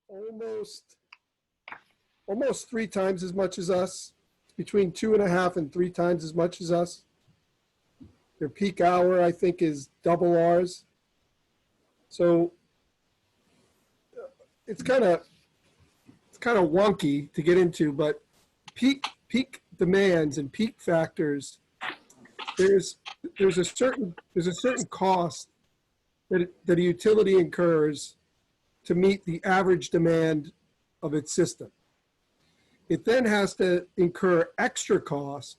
almost 3 times as much as us. Between 2.5 and 3 times as much as us. Their peak hour, I think, is double ours. So it's kind of wonky to get into, but peak demands and peak factors. There's a certain cost that a utility incurs to meet the average demand of its system. It then has to incur extra costs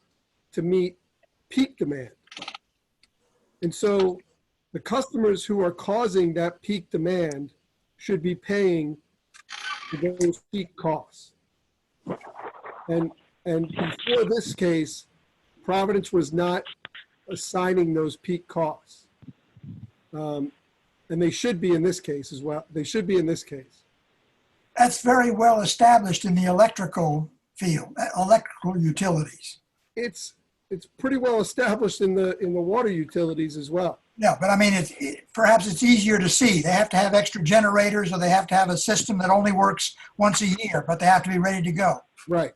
to meet peak demand. And so the customers who are causing that peak demand should be paying for those peak costs. And before this case, Providence was not assigning those peak costs. And they should be in this case as well. They should be in this case. That's very well established in the electrical field, electrical utilities. It's pretty well established in the water utilities as well. Yeah, but I mean, perhaps it's easier to see. They have to have extra generators, or they have to have a system that only works once a year, but they have to be ready to go. Right.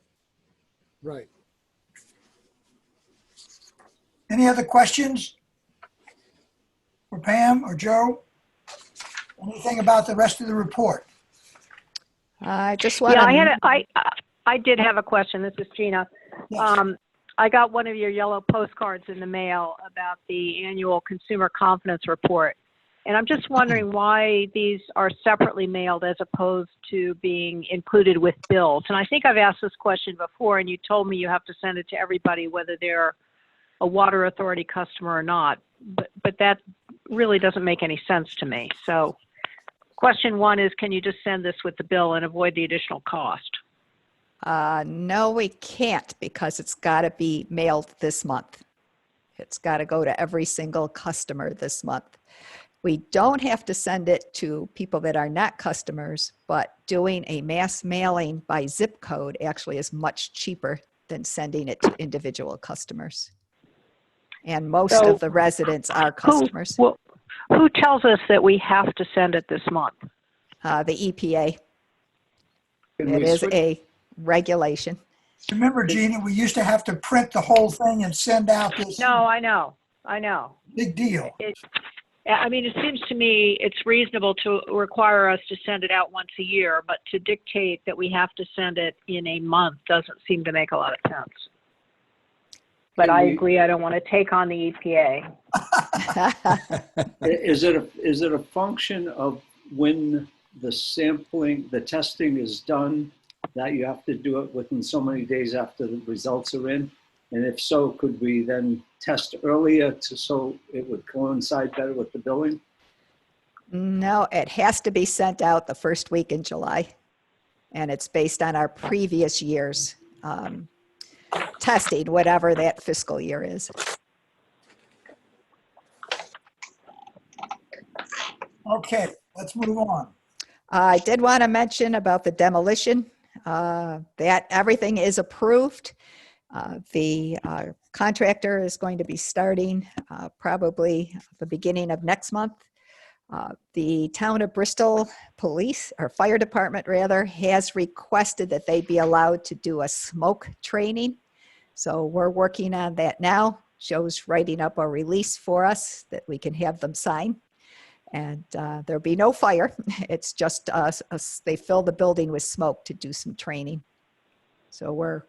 Right. Any other questions for Pam or Joe? Anything about the rest of the report? I just want Yeah, I did have a question. This is Gina. Yes. I got one of your yellow postcards in the mail about the annual consumer confidence report. And I'm just wondering why these are separately mailed as opposed to being included with bills. And I think I've asked this question before, and you told me you have to send it to everybody, whether they're a water authority customer or not. But that really doesn't make any sense to me. So question 1 is, can you just send this with the bill and avoid the additional cost? no, we can't, because it's got to be mailed this month. It's got to go to every single customer this month. We don't have to send it to people that are not customers, but doing a mass mailing by zip code actually is much cheaper than sending it to individual customers. And most of the residents are customers. Who tells us that we have to send it this month? The EPA. It is a regulation. Remember, Gina, we used to have to print the whole thing and send out this. No, I know. Big deal. I mean, it seems to me it's reasonable to require us to send it out once a year, but to dictate that we have to send it in a month doesn't seem to make a lot of sense. But I agree, I don't want to take on the EPA. Is it a function of when the sampling, the testing is done, that you have to do it within so many days after the results are in? And if so, could we then test earlier so it would coincide better with the billing? No, it has to be sent out the first week in July. And it's based on our previous year's testing, whatever that fiscal year is. Okay, let's move on. I did want to mention about the demolition, that everything is approved. The contractor is going to be starting probably the beginning of next month. The town of Bristol police, or fire department rather, has requested that they be allowed to do a smoke training. So we're working on that now. Joe's writing up a release for us that we can have them sign. And there'll be no fire. It's just they fill the building with smoke to do some training. So we're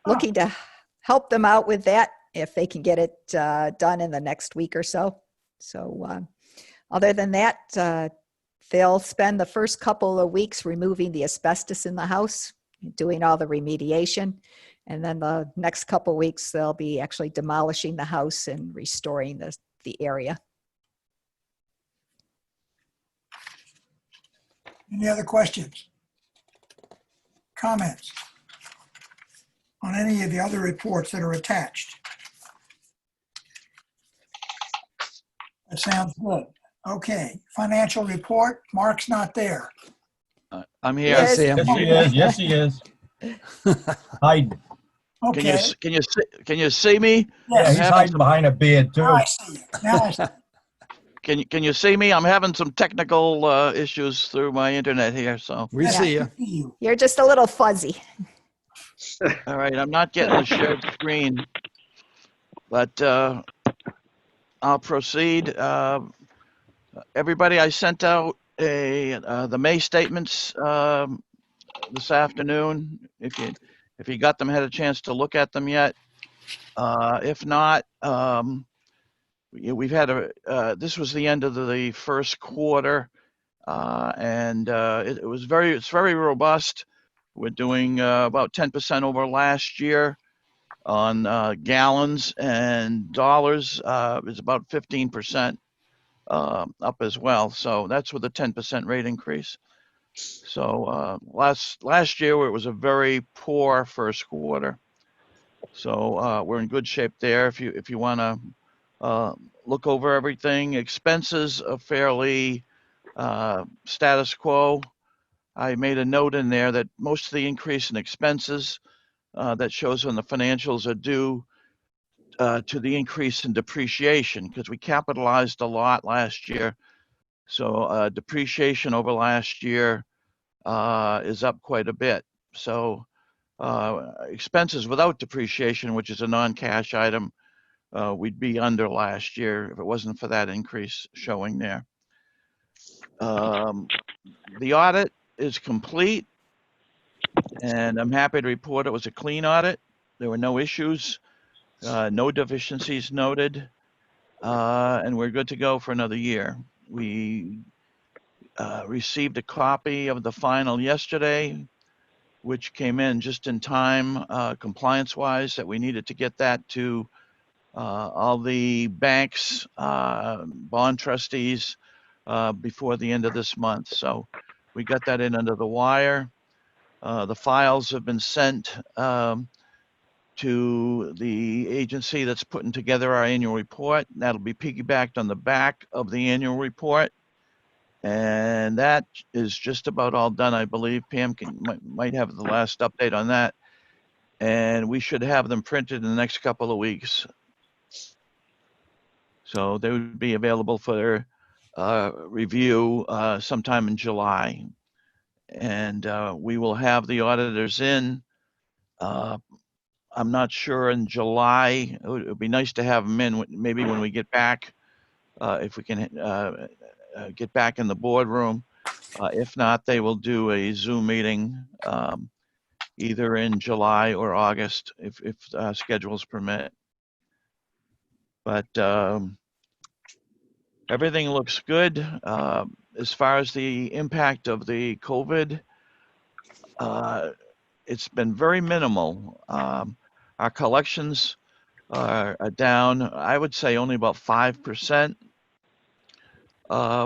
looking to help them out with that if they can get it done in the next week or so. So other than that, they'll spend the first couple of weeks removing the asbestos in the house, doing all the remediation. And then the next couple of weeks, they'll be actually demolishing the house and restoring the area. Any other questions? Comments on any of the other reports that are attached? That sounds good. Okay, financial report. Mark's not there. I'm here. Yes, Yes, he is. Yes, he is. Hiding. Okay. Can you see me? Yeah, Yes. he's hiding behind a beard too. Now I see you. Now I see you. can you see me? I'm having some technical issues through my internet here, so. We Yeah. see you. You. You're just a little fuzzy. All right, I'm not getting the shared screen, but I'll proceed. Everybody, I sent out the May statements this afternoon. If you got them, had a chance to look at them yet. If not, we've had this was the end of the first quarter, and it's very robust. We're doing about 10% over last year on gallons, and dollars is about 15% up as well. So that's with a 10% rate increase. So last year it was a very poor first quarter. So we're in good shape there. If you want to look over everything, expenses are fairly status quo. I made a note in there that most of the increase in expenses that shows on the financials are due to the increase in depreciation, because we capitalized a lot last year. So depreciation over last year is up quite a bit. So expenses without depreciation, which is a non-cash item, we'd be under last year if it wasn't for that increase showing there. The audit is complete, and I'm happy to report it was a clean audit. There were no issues, no deficiencies noted, and we're good to go for another year. We received a copy of the final yesterday, which came in just in time, compliance-wise, that we needed to get that to all the banks, bond trustees, before the end of this month. So we got that in under the wire. The files have been sent to the agency that's putting together our annual report. That'll be piggybacked on the back of the annual report. And that is just about all done, I believe. Pam might have the last update on that. And we should have them printed in the next couple of weeks. So they would be available for review sometime in July. And we will have the auditors in. I'm not sure in July. It would be nice to have them in maybe when we get back, if we can get back in the boardroom. If not, they will do a Zoom meeting either in July or August if schedules permit. But everything looks good. As far as the impact of the COVID, it's been very minimal. Our collections are down, I would say, only about 5%.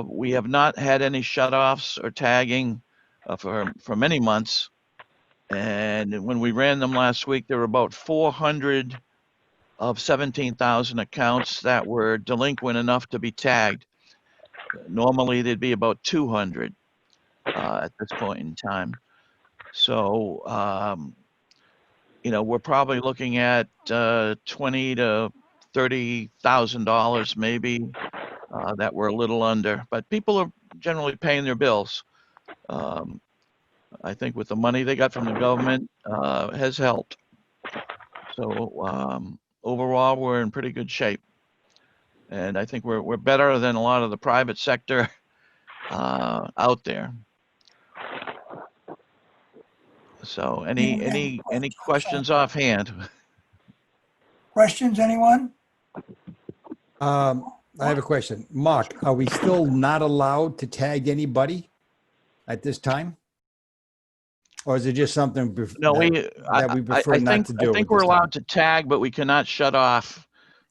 We have not had any shutoffs or tagging for many months. And when we ran them last week, there were about 400 of 17,000 accounts that were delinquent enough to be tagged. Normally, there'd be about 200 at this point in time. So, we're probably looking at $20,000 to $30,000 maybe that we're a little under. But people are generally paying their bills. I think with the money they got from the government has helped. So overall, we're in pretty good shape. And I think we're better than a lot of the private sector out there. So any questions offhand? Questions, anyone? I have a question. Mark, are we still not allowed to tag anybody at this time? Or is it just something No, that we prefer not to do? I think we're allowed to tag, but we cannot shut off.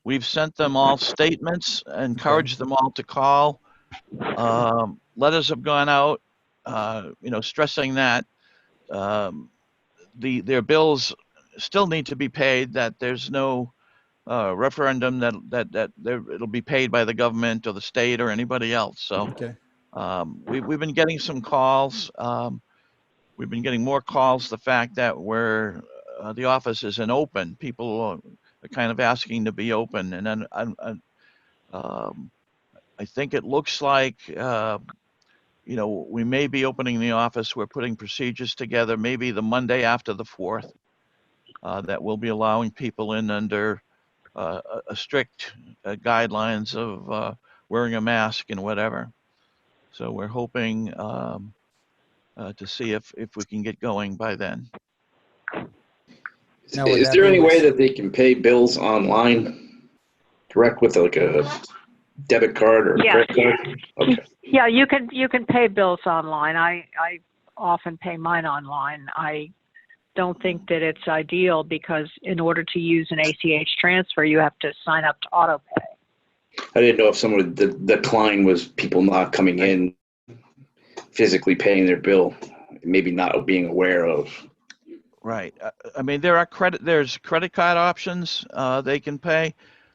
We've sent them all statements, encouraged them all to call. Letters have gone out, stressing that their bills still need to be paid, that there's no referendum that it'll be paid by the government or the state or anybody else. So Okay. we've been getting some calls. We've been getting more calls. The fact that the office isn't open, people are kind of asking to be open, and then I think it looks like, we may be opening the office. We're putting procedures together, maybe the Monday after the 4th, that will be allowing people in under a strict guidelines of wearing a mask and whatever. So we're hoping to see if we can get going by then. Now, would Is that there be any with- way that they can pay bills online, direct with like a debit card or Yes. credit card? Okay. Yeah, you can pay bills online. I often pay mine online. I don't think that it's ideal because in order to use an ACH transfer, you have to sign up to autopay. I didn't know if someone, the decline was people not coming in, physically paying their bill, maybe not being aware of. Right. I mean, there's credit card options they can pay.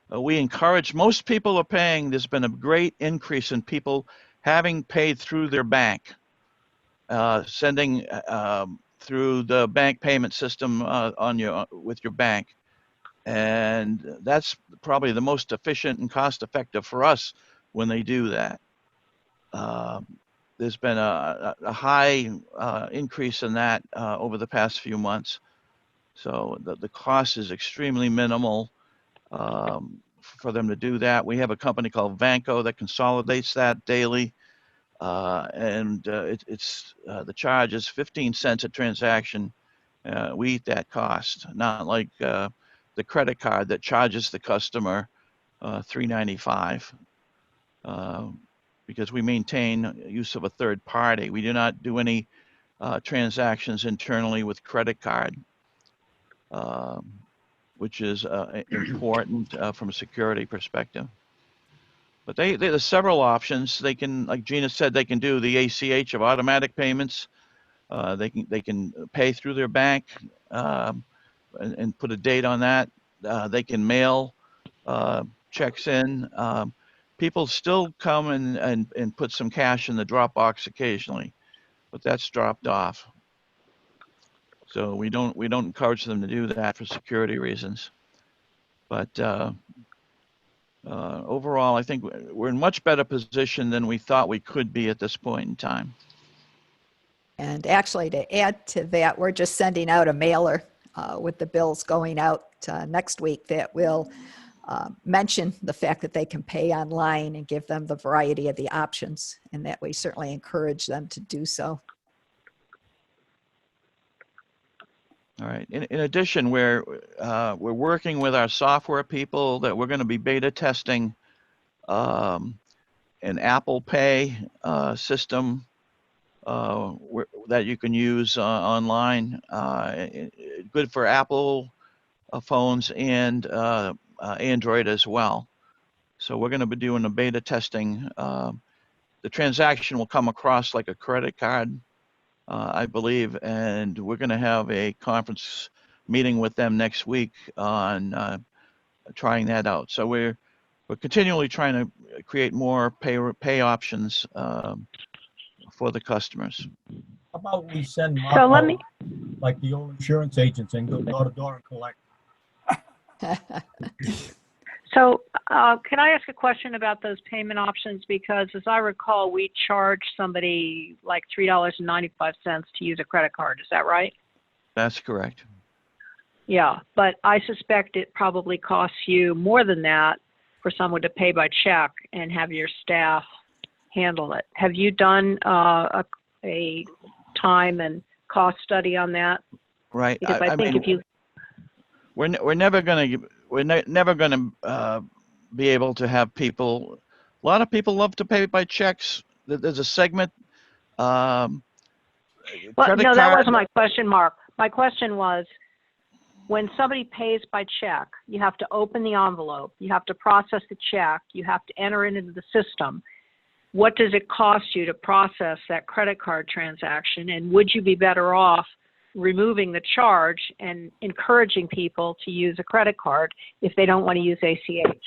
We encourage, most people are paying. There's been a great increase in people having paid through their bank, sending through the bank payment system with your bank. And that's probably the most efficient and cost effective for us when they do that. There's been a high increase in that over the past few months. So the cost is extremely minimal for them to do that. We have a company called Vanco that consolidates that daily. The charge is 15 cents a transaction. We eat that cost, not like the credit card that charges the customer $3.95. Because we maintain use of a third party. We do not do any transactions internally with credit card, which is important from a security perspective. But there's several options. They can, like Gina said, they can do the ACH of automatic payments. They can pay through their bank and put a date on that. They can mail checks in. People still come and put some cash in the Dropbox occasionally, but that's dropped off. So we don't encourage them to do that for security reasons. But overall, I think we're in much better position than we thought we could be at this point in time. And actually, to add to that, we're just sending out a mailer with the bills going out next week that will mention the fact that they can pay online and give them the variety of the options. And that we certainly encourage them to do so. All right. In addition, we're working with our software people that we're going to be beta testing an Apple Pay system that you can use online. Good for Apple phones and Android as well. So we're going to be doing a beta testing. The transaction will come across like a credit card, I believe, and we're going to have a conference meeting with them next week on trying that out. So we're continually trying to create more pay options for the customers. How about we send Mark So let out me, like the old insurance agents and go door to door and collect? so can I ask a question about those payment options? Because as I recall, we charge somebody like $3.95 to use a credit card. Is that right? That's correct. Yeah, but I suspect it probably costs you more than that for someone to pay by check and have your staff handle it. Have you done a time and cost study on that? Right. Because I think mean, if you, we're never going to be able to have people. A lot of people love to pay by checks. There's a segment. well, Credit no, that card- wasn't my question, Mark. My question was, when somebody pays by check, you have to open the envelope, you have to process the check, you have to enter it into the system. What does it cost you to process that credit card transaction? And would you be better off removing the charge and encouraging people to use a credit card if they don't want to use ACH?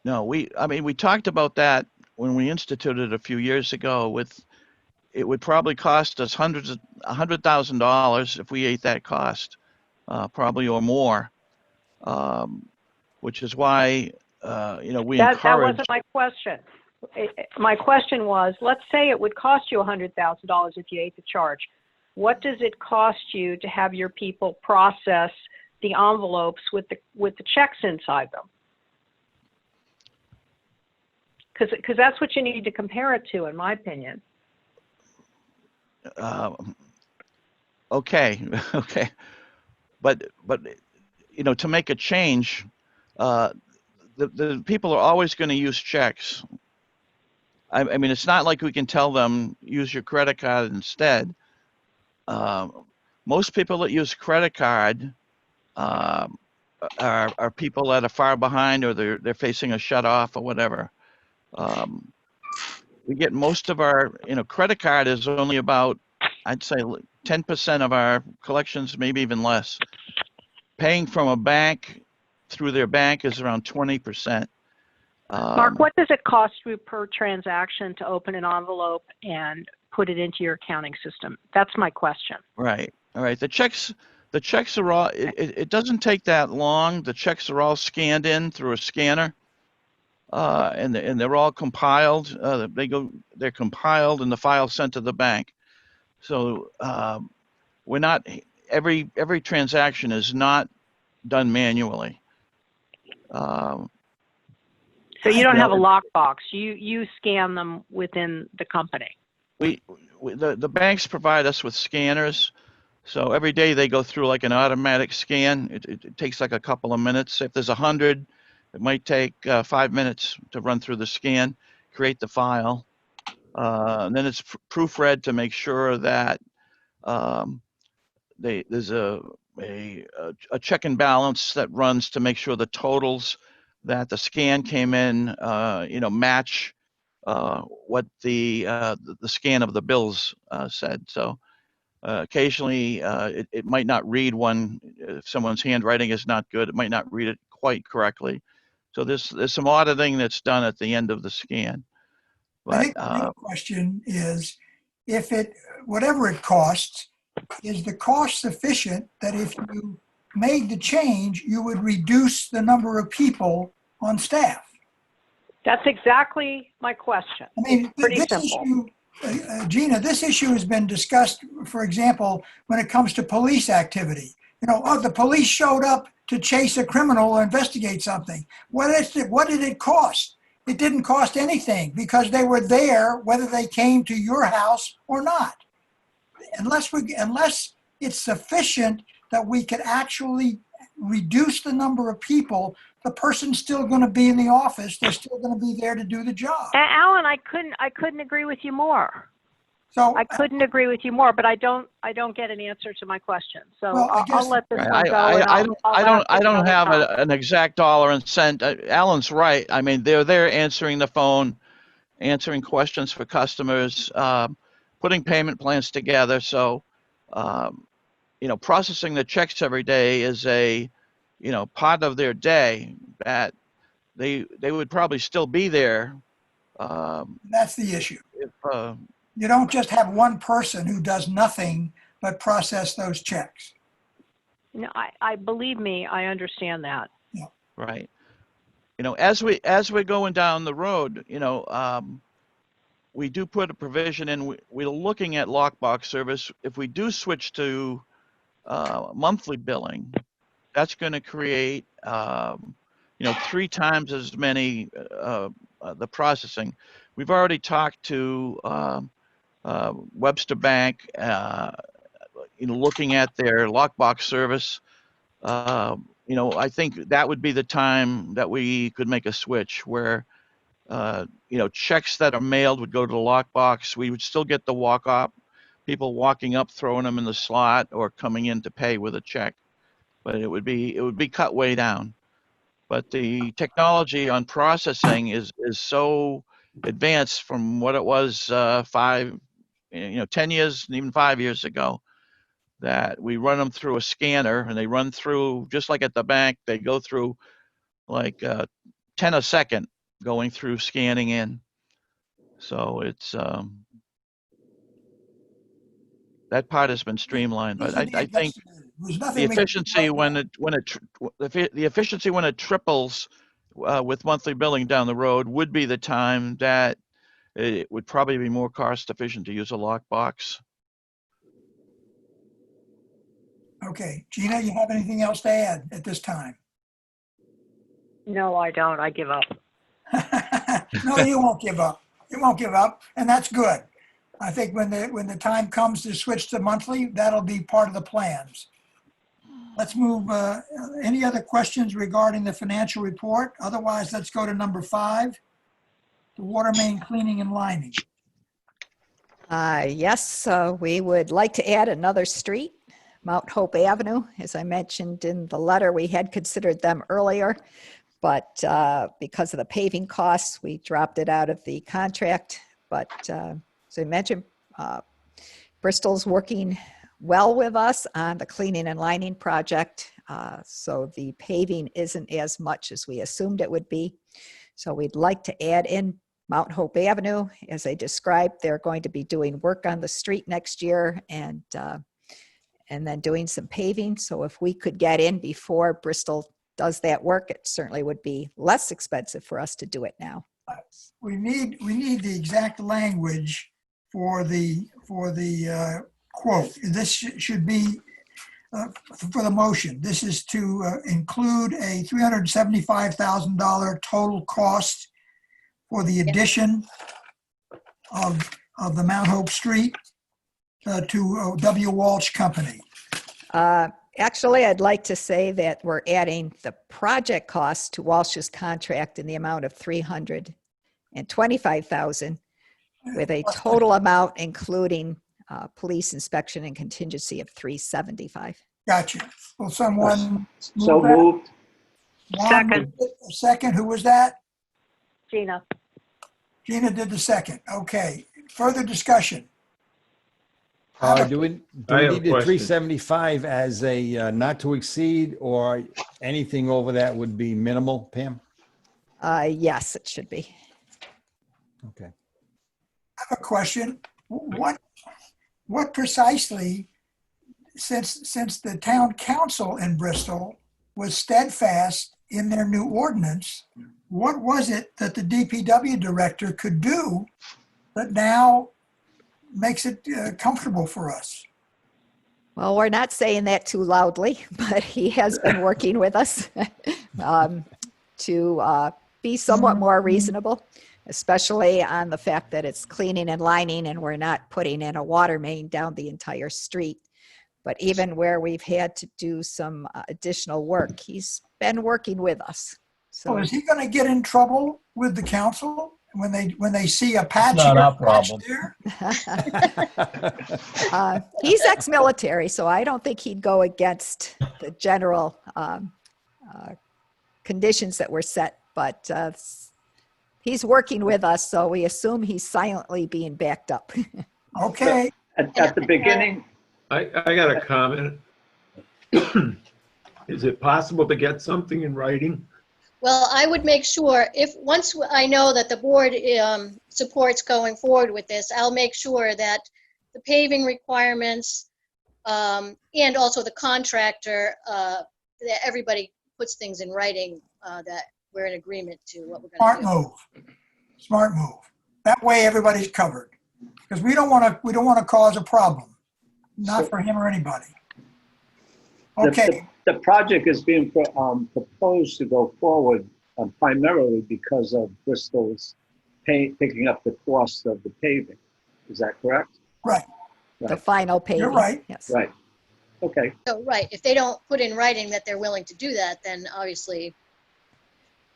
No, we talked about that when we instituted a few years ago. It would probably cost us $100,000 if we ate that cost, probably or more. Which is why we That encourage. wasn't my question. My question was, let's say it would cost you $100,000 if you ate the charge. What does it cost you to have your people process the envelopes with the checks inside them? Because that's what you need to compare it to, in my opinion. Okay, okay, but to make a change, the people are always going to use checks. I mean, it's not like we can tell them use your credit card instead. Most people that use credit card are people that are far behind, or they're facing a shut off or whatever. We get most of our, credit card is only about, I'd say 10% of our collections, maybe even less. Paying from a bank through their bank is around 20%. Mark, what does it cost you per transaction to open an envelope and put it into your accounting system? That's my question. Right. All right. The checks are all, it doesn't take that long. The checks are all scanned in through a scanner. And they're all compiled. They're compiled and the file sent to the bank. So we're not, every transaction is not done manually. So you don't have a lockbox. You scan them within the company. The banks provide us with scanners. So every day they go through like an automatic scan. It takes like a couple of minutes. If there's 100, it might take 5 minutes to run through the scan, create the file. And then it's proofread to make sure that there's a check and balance that runs to make sure the totals that the scan came in, match what the scan of the bills said. So occasionally it might not read one, if someone's handwriting is not good, it might not read it quite correctly. So there's some auditing that's done at the end of the scan. But I think the real question is, whatever it costs, is the cost sufficient that if you made the change, you would reduce the number of people on staff? That's exactly my question. I mean, Pretty this simple. issue, Gina, this issue has been discussed, for example, when it comes to police activity. The police showed up to chase a criminal or investigate something. What did it cost? It didn't cost anything because they were there whether they came to your house or not. Unless it's sufficient that we could actually reduce the number of people, the person's still going to be in the office. They're still going to be there to do the job. Alan, I couldn't agree with you more. So I couldn't agree with you more, but I don't get an answer to my question. So Well, I guess- I'll let this one I go. and I don't I'll have ask it an exact dollar and cent. Alan's right. I mean, they're there answering the phone, answering questions for customers, putting payment plans together. So, processing the checks every day is a, part of their day that they would probably still be there. that's the issue. If, You don't just have one person who does nothing but process those checks. No, I believe me, I understand that. right. As we're going down the road, we do put a provision in. We're looking at lockbox service. If we do switch to monthly billing, that's going to create 3 times as many the processing. We've already talked to Webster Bank, looking at their lockbox service. I think that would be the time that we could make a switch where, checks that are mailed would go to the lockbox. We would still get the walk-up, people walking up, throwing them in the slot, or coming in to pay with a check. But it would be cut way down. But the technology on processing is so advanced from what it was 10 years, and even 5 years ago, that we run them through a scanner, and they run through, just like at the bank, they go through like 10 a second going through scanning in. So it's that part has been streamlined, but I think the efficiency when it triples with monthly billing down the road would be the time that it would probably be more cost efficient to use a lockbox. Okay, Gina, you have anything else to add at this time? No, I don't. I give up. No, you won't give up. You won't give up, and that's good. I think when the time comes to switch to monthly, that'll be part of the plans. Let's move, any other questions regarding the financial report? Otherwise, let's go to number 5, the water main cleaning and lining. Yes, we would like to add another street, Mount Hope Avenue. As I mentioned in the letter, we had considered them earlier, but because of the paving costs, we dropped it out of the contract. But as I mentioned, Bristol's working well with us on the cleaning and lining project. So the paving isn't as much as we assumed it would be. So we'd like to add in Mount Hope Avenue. As I described, they're going to be doing work on the street next year and then doing some paving. So if we could get in before Bristol does that work, it certainly would be less expensive for us to do it now. We need the exact language for the quote. This should be for the motion. This is to include a $375,000 total cost for the addition of the Mount Hope Street to W. Walsh Company. Actually, I'd like to say that we're adding the project cost to Walsh's contract in the amount of $325,000 with a total amount including police inspection and contingency of $375,000. Gotcha. Will someone So move that? moved. Second. Second, who was that? Gina. Gina did the second. Okay. Further discussion. Do we I have a need the question. 375 as a not to exceed, or anything over that would be minimal, Pam? Yes, it should be. Okay. I have a question. What precisely, since the town council in Bristol was steadfast in their new ordinance, what was it that the DPW director could do that now makes it comfortable for us? Well, we're not saying that too loudly, but he has been working with us to be somewhat more reasonable, especially on the fact that it's cleaning and lining and we're not putting in a water main down the entire street. But even where we've had to do some additional work, he's been working with us. So So is he going to get in trouble with the council when they see a patch That's not here, our a patch problem. there? he's ex-military, so I don't think he'd go against the general conditions that were set. But he's working with us, so we assume he's silently being backed up. Okay. At the beginning, I got a comment. Is it possible to get something in writing? Well, I would make sure, once I know that the board supports going forward with this, I'll make sure that the paving requirements and also the contractor, that everybody puts things in writing, that we're in agreement to what we're going to do. Smart move. Smart move. That way everybody's covered. Because we don't want to cause a problem. Not for him or anybody. Okay. the project is being proposed to go forward primarily because of Bristol's picking up the cost of the paving. Is that correct? Right. The final paving. You're right. Yes. Right. Okay. So, right, if they don't put in writing that they're willing to do that, then obviously,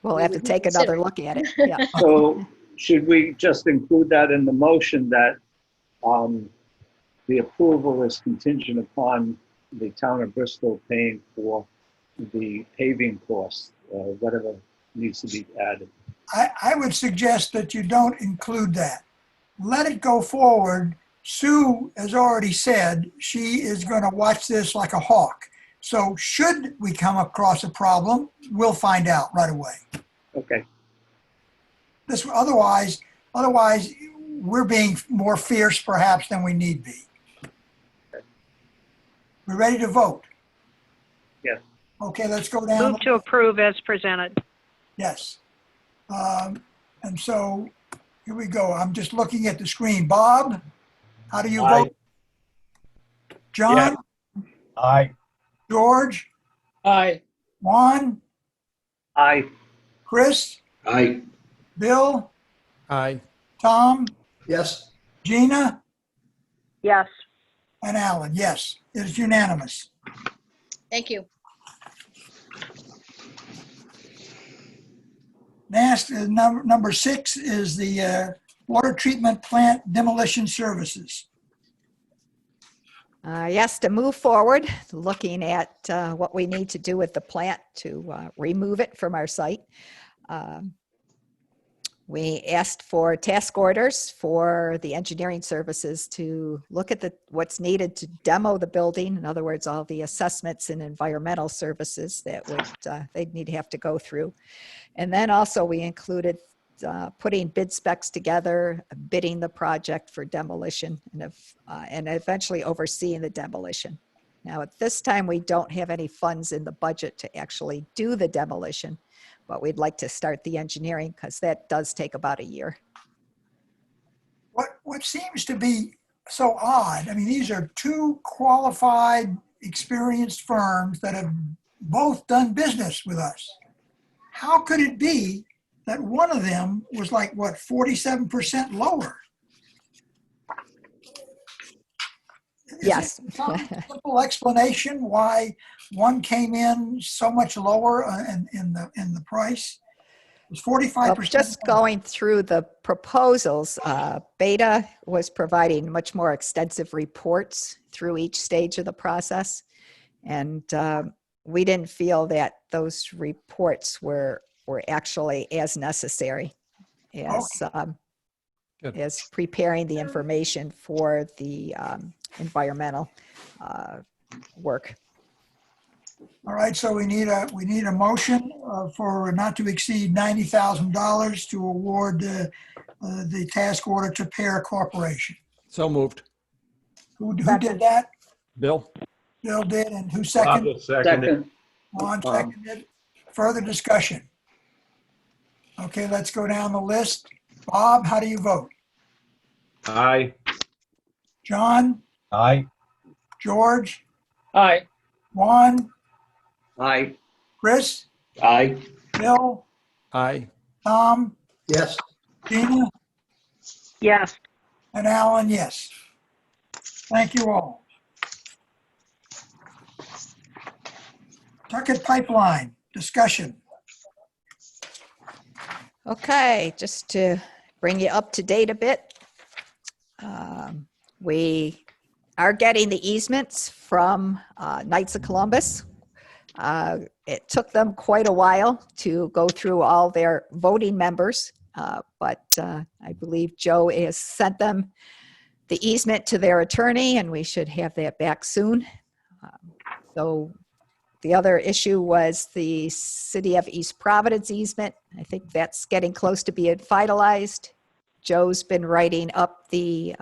We'll have to take another look at it. Yeah. So should we just include that in the motion that the approval is contingent upon the town of Bristol paying for the paving costs, whatever needs to be added? I would suggest that you don't include that. Let it go forward. Sue has already said she is going to watch this like a hawk. So should we come across a problem, we'll find out right away. Okay. This otherwise we're being more fierce perhaps than we need be. We're ready to vote. Yes. Okay, let's go down. Move to approve as presented. Yes. And so here we go. I'm just looking at the screen. Bob, how do you Aye. vote? John, Aye. George, Aye. Juan, Aye. Chris, Aye. Bill, Aye. Tom, Yes. Gina, Yes. and Alan. Yes, it is unanimous. Thank you. Next, number 6 is the water treatment plant demolition services. Yes, to move forward, looking at what we need to do with the plant to remove it from our site. We asked for task orders for the engineering services to look at what's needed to demo the building. In other words, all the assessments and environmental services that they'd need to have to go through. And then also we included putting bid specs together, bidding the project for demolition, and eventually overseeing the demolition. Now, at this time, we don't have any funds in the budget to actually do the demolition, but we'd like to start the engineering because that does take about a year. What seems to be so odd, I mean, these are two qualified, experienced firms that have both done business with us. How could it be that one of them was like, what, 47% lower? Yes. Is there some simple explanation why one came in so much lower in the price? It was 45%. Well, just going through the proposals, Beta was providing much more extensive reports through each stage of the process. And we didn't feel that those reports were actually as necessary as preparing the information for the environmental work. All right, so we need a motion for not to exceed $90,000 to award the task order to Pear Corporation. So moved. Who did that? Bill? Bill did, and who Bob seconded? will second it. Second. Juan seconded. Further discussion? Okay, let's go down the list. Bob, how do you vote? Aye. John, Aye. George, Aye. Juan, Aye. Chris, Aye. Bill, Aye. Tom, Yes. Gina, Yes. and Alan, yes. Thank you all. Tuckett Pipeline, discussion. Okay, just to bring you up to date a bit. We are getting the easements from Knights of Columbus. It took them quite a while to go through all their voting members, but I believe Joe has sent them the easement to their attorney, and we should have that back soon. So the other issue was the City of East Providence easement. I think that's getting close to being finalized. Joe's been writing up the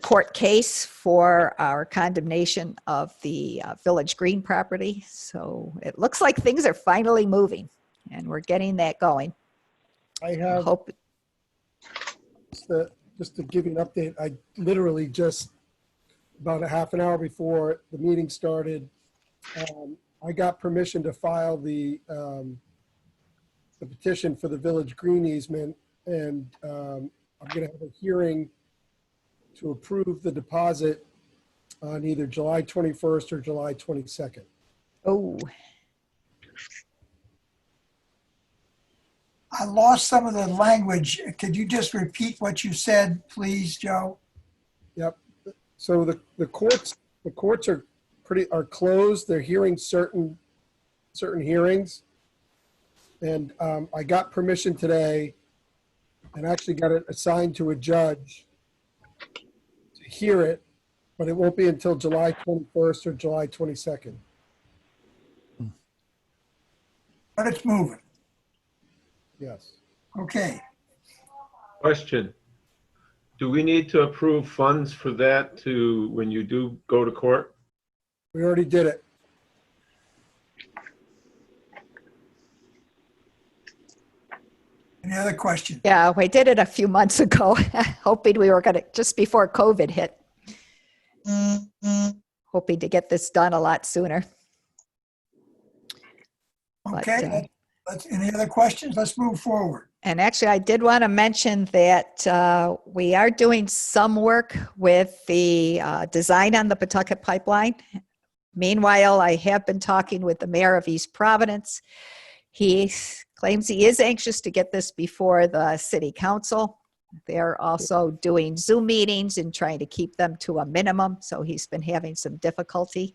court case for our condemnation of the Village Green property. So it looks like things are finally moving, and we're getting that going. I have, Hope. just to give you an update, I literally just about a half an hour before the meeting started, I got permission to file the petition for the Village Green easement, and I'm going to have a hearing to approve the deposit on either July 21st or July 22nd. Oh, I lost some of the language. Could you just repeat what you said, please, Joe? Yep. So the courts are closed. They're hearing certain hearings, and I got permission today, and actually got it assigned to a judge to hear it, but it won't be until July 21st or July 22nd. But it's moving. Yes. Okay. Question. Do we need to approve funds for that to, when you do go to court? We already did it. Any other questions? Yeah, we did it a few months ago, hoping we were going to, just before COVID hit, hoping to get this done a lot sooner. But, Okay, any other questions? Let's move forward. And actually, I did want to mention that we are doing some work with the design on the Pawtucket pipeline. Meanwhile, I have been talking with the mayor of East Providence. He claims he is anxious to get this before the city council. They're also doing Zoom meetings and trying to keep them to a minimum. So he's been having some difficulty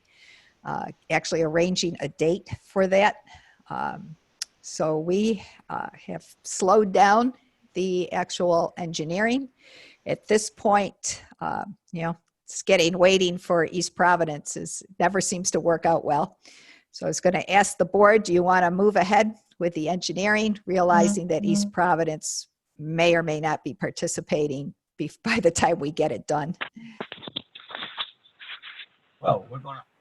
actually arranging a date for that. So we have slowed down the actual engineering. At this point, it's waiting for East Providence never seems to work out well. So I was going to ask the board, do you want to move ahead with the engineering, realizing that East Providence may or may not be participating by the time we get it done? Well,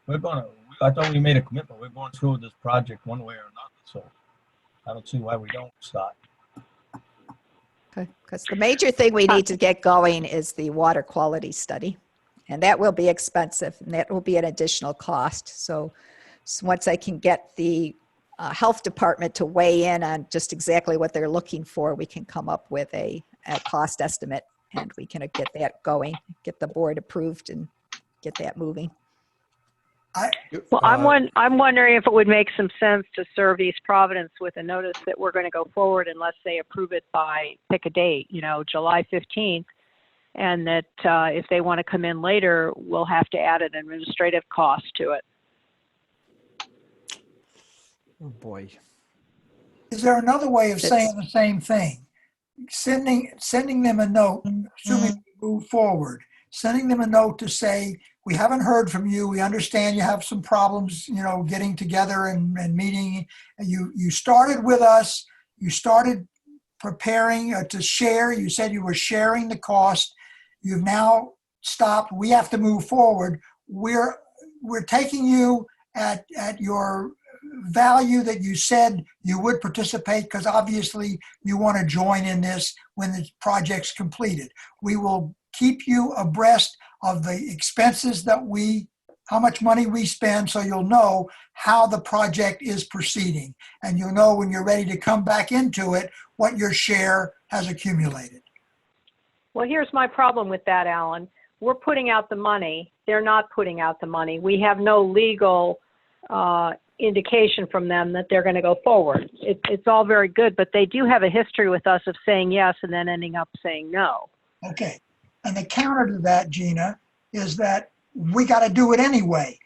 I thought we made a commitment. We're going through this project one way or another, so I don't see why we don't start. Okay, because the major thing we need to get going is the water quality study. And that will be expensive, and that will be an additional cost. So once I can get the health department to weigh in on just exactly what they're looking for, we can come up with a cost estimate, and we can get that going, get the board approved and get that moving. Well, I'm wondering if it would make some sense to serve East Providence with a notice that we're going to go forward unless they approve it by, pick a date, July 15th. And that if they want to come in later, we'll have to add an administrative cost to it. Oh, boy. Is there another way of saying the same thing? Sending them a note, assuming we move forward, sending them a note to say, we haven't heard from you. We understand you have some problems, getting together and meeting. You started with us. You started preparing to share. You said you were sharing the cost. You've now stopped. We have to move forward. We're taking you at your value that you said you would participate, because obviously you want to join in this when the project's completed. We will keep you abreast of the expenses how much money we spend, so you'll know how the project is proceeding. And you'll know when you're ready to come back into it, what your share has accumulated. Well, here's my problem with that, Alan. We're putting out the money. They're not putting out the money. We have no legal indication from them that they're going to go forward. It's all very good, but they do have a history with us of saying yes and then ending up saying no. Okay. And the counter to that, Gina, is that we got to do it anyway.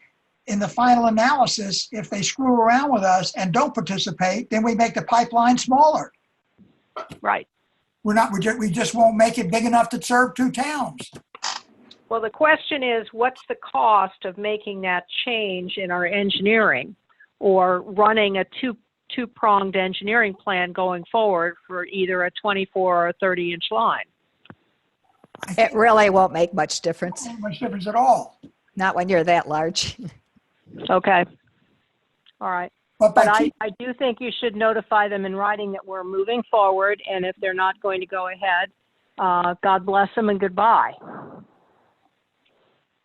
In the final analysis, if they screw around with us and don't participate, then we make the pipeline smaller. Right. We just won't make it big enough to serve two towns. Well, the question is, what's the cost of making that change in our engineering or running a two-pronged engineering plan going forward for either a 24 or a 30-inch line? It really won't make much difference. Not much difference at all. Not when you're that large. Okay. All right. But I do think you should notify them in writing that we're moving forward, and if they're not going to go ahead, God bless them and goodbye.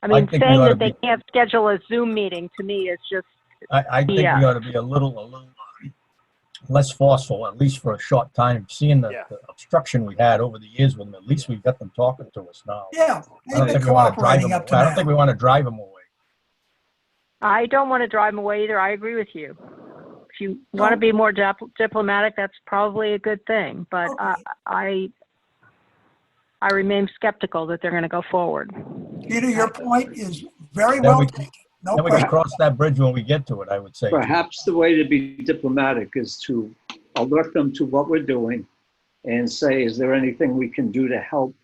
I mean, think we saying ought to that they can't schedule a Zoom meeting to me is just, I think we ought to be a little less forceful, at least for a short time. Seeing the obstruction we had over the years with them, at least we've got them talking to us now. yeah, I don't they've think been we want to drive cooperating them. up to I now. don't think we want to drive them away. I don't want to drive them away either. I agree with you. If you want to be more diplomatic, that's probably a good thing. But Okay. I remain skeptical that they're going to go forward. Peter, your point is very Then well we- taken. No Then we can question. cross that bridge when we get to it, I would say. Perhaps the way to be diplomatic is to alert them to what we're doing and say, is there anything we can do to help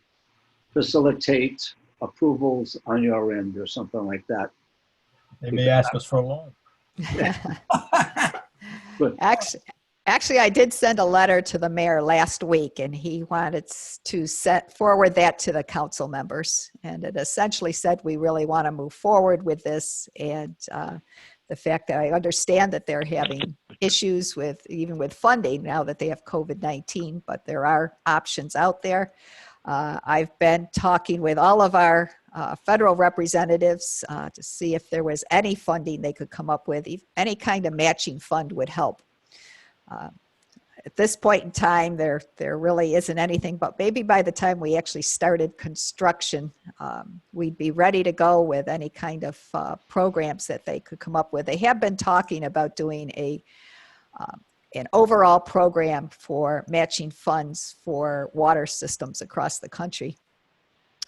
facilitate approvals on your end or something like that? They may ask us for a loan. But Actually, I did send a letter to the mayor last week, and he wanted to forward that to the council members. And it essentially said, we really want to move forward with this. And the fact that I understand that they're having issues with even with funding now that they have COVID-19, but there are options out there. I've been talking with all of our federal representatives to see if there was any funding they could come up with. Any kind of matching fund would help. At this point in time, there really isn't anything, but maybe by the time we actually started construction, we'd be ready to go with any kind of programs that they could come up with. They have been talking about doing an overall program for matching funds for water systems across the country.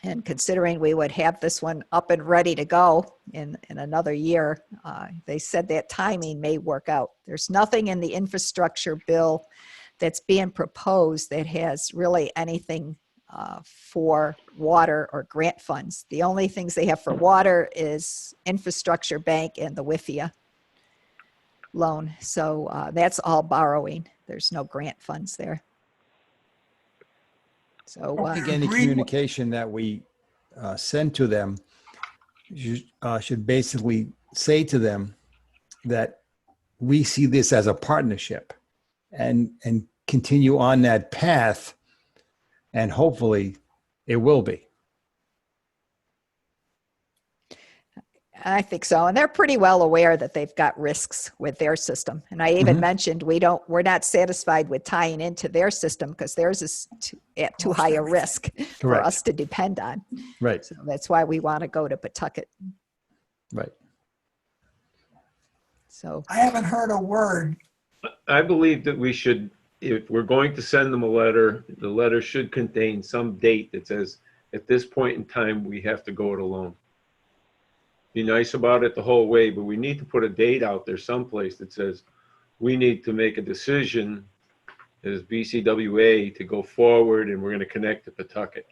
And considering we would have this one up and ready to go in another year, they said that timing may work out. There's nothing in the infrastructure bill that's being proposed that has really anything for water or grant funds. The only things they have for water is infrastructure bank and the WIFIA loan. So that's all borrowing. There's no grant funds there. So I think any communication that we send to them should basically say to them that we see this as a partnership and continue on that path, and hopefully it will be. I think so. And they're pretty well aware that they've got risks with their system. And I even mentioned we're not satisfied with tying into their system because theirs is at too high a risk for us to depend on. Right. So that's why we want to go to Pawtucket. Right. So I haven't heard a word. I believe that we should, if we're going to send them a letter, the letter should contain some date that says, at this point in time, we have to go it alone. Be nice about it the whole way, but we need to put a date out there someplace that says we need to make a decision as BCWA to go forward and we're going to connect to Pawtucket.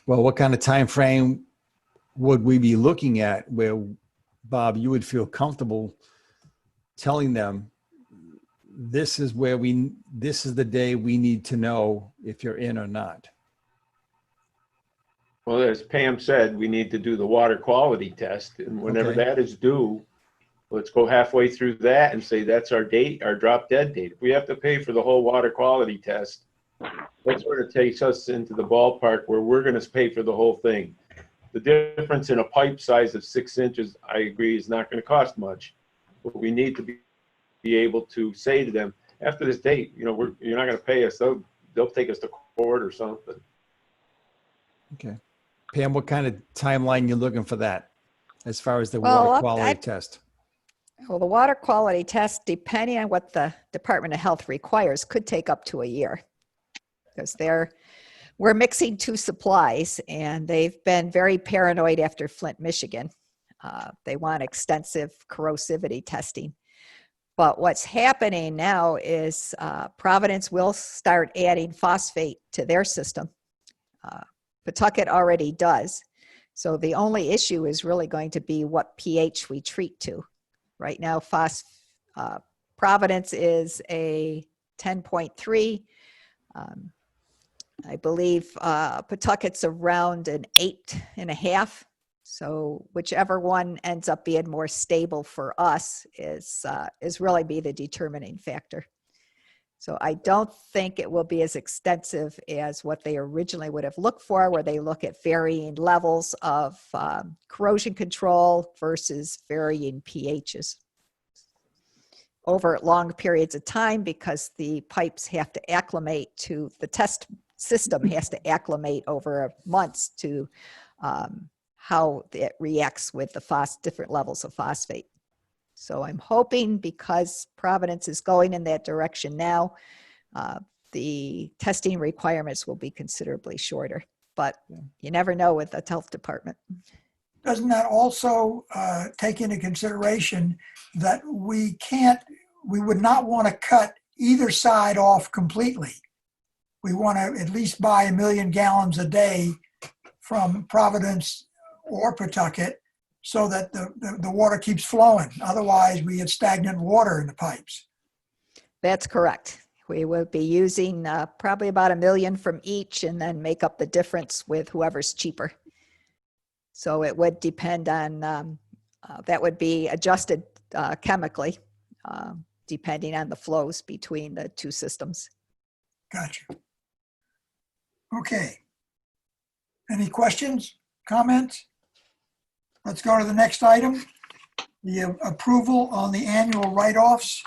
Well, what kind of time frame would we be looking at where, Bob, you would feel comfortable telling them this is the day we need to know if you're in or not? Well, as Pam said, we need to do the water quality test, and whenever that is due, let's go halfway through that and say that's our date, our drop dead date. If we have to pay for the whole water quality test, that sort of takes us into the ballpark where we're going to pay for the whole thing. The difference in a pipe size of 6 inches, I agree, is not going to cost much, but we need to be able to say to them, after this date, you're not going to pay us, they'll take us to court or something. Okay. Pam, what kind of timeline you looking for that as far as the water quality test? Well, the water quality test, depending on what the Department of Health requires, could take up to a year because we're mixing two supplies and they've been very paranoid after Flint, Michigan. They want extensive corrosivity testing. But what's happening now is Providence will start adding phosphate to their system. Pawtucket already does. So the only issue is really going to be what pH we treat to. Right now, Providence is a 10.3. I believe Pawtucket's around an 8.5. So whichever one ends up being more stable for us is really be the determining factor. So I don't think it will be as extensive as what they originally would have looked for, where they look at varying levels of corrosion control versus varying pHs over long periods of time, because the pipes have to acclimate to, the test system has to acclimate over months to how it reacts with the different levels of phosphate. So I'm hoping, because Providence is going in that direction now, the testing requirements will be considerably shorter. But you never know with the health department. Doesn't that also take into consideration that we would not want to cut either side off completely? We want to at least buy 1 million gallons a day from Providence or Pawtucket, so that the water keeps flowing. Otherwise, we get stagnant water in the pipes. That's correct. We will be using probably about 1 million from each and then make up the difference with whoever's cheaper. So it would depend on, that would be adjusted chemically, depending on the flows between the two systems. Gotcha. Okay. Any questions, comments? Let's go to the next item. The approval on the annual write-offs.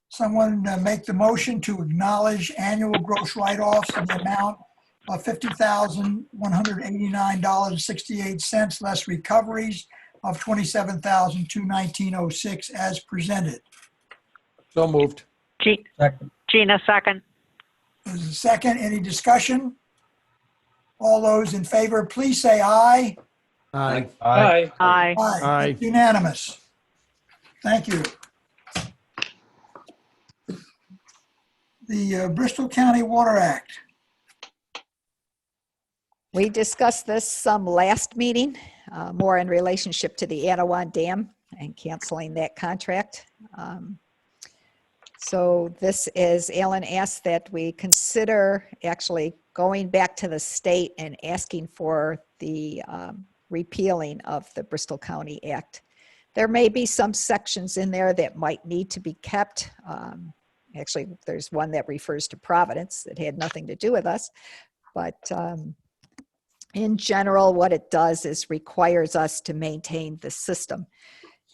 Someone make the motion to acknowledge annual gross write-offs in the amount of $50,189.68 less recoveries of $27,219.06 as presented. So moved. Second. Gina, second. There's a second. Any discussion? All those in favor, please say aye. Aye. Aye. Aye. Aye. It's unanimous. Thank you. The Bristol County Water Act. We discussed this some last meeting, more in relationship to the Anawan Dam and canceling that contract. So this is, Alan asked that we consider actually going back to the state and asking for the repealing of the Bristol County Act. There may be some sections in there that might need to be kept. Actually, there's one that refers to Providence that had nothing to do with us. But in general, what it does is requires us to maintain the system.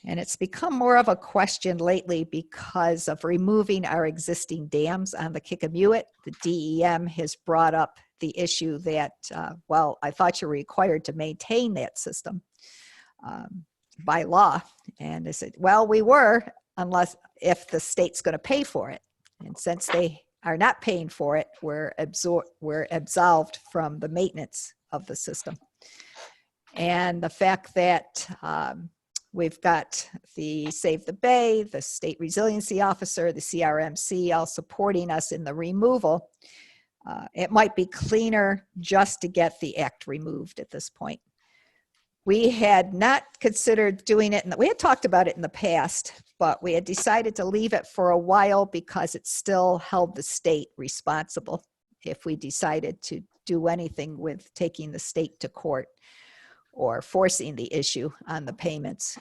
And it's become more of a question lately because of removing our existing dams on the Kickamuit. The DEM has brought up the issue that, well, I thought you were required to maintain that system by law. And they said, well, we were, unless if the state's going to pay for it. And since they are not paying for it, we're absolved from the maintenance of the system. And the fact that we've got the Save the Bay, the State Resiliency Officer, the CRMC all supporting us in the removal, it might be cleaner just to get the act removed at this point. We had not considered doing it, we had talked about it in the past, but we had decided to leave it for a while because it still held the state responsible if we decided to do anything with taking the state to court or forcing the issue on the payments.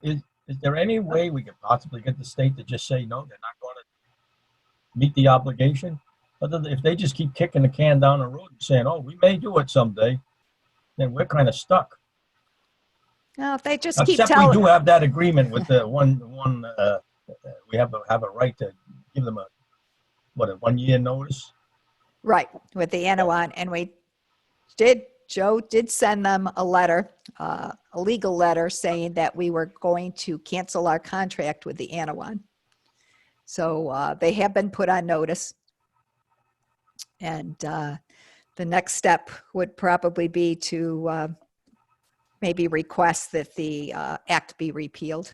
Is there any way we could possibly get the state to just say, no, they're not going to meet the obligation? Other than if they just keep kicking the can down the road and saying, oh, we may do it someday, then we're kind of stuck. No, if they just keep Except we telling. do have that agreement with the we have a right to give them a 1 year notice. Right, with the Anawan, and Joe did send them a letter, a legal letter saying that we were going to cancel our contract with the Anawan. So they have been put on notice. And the next step would probably be to maybe request that the act be repealed.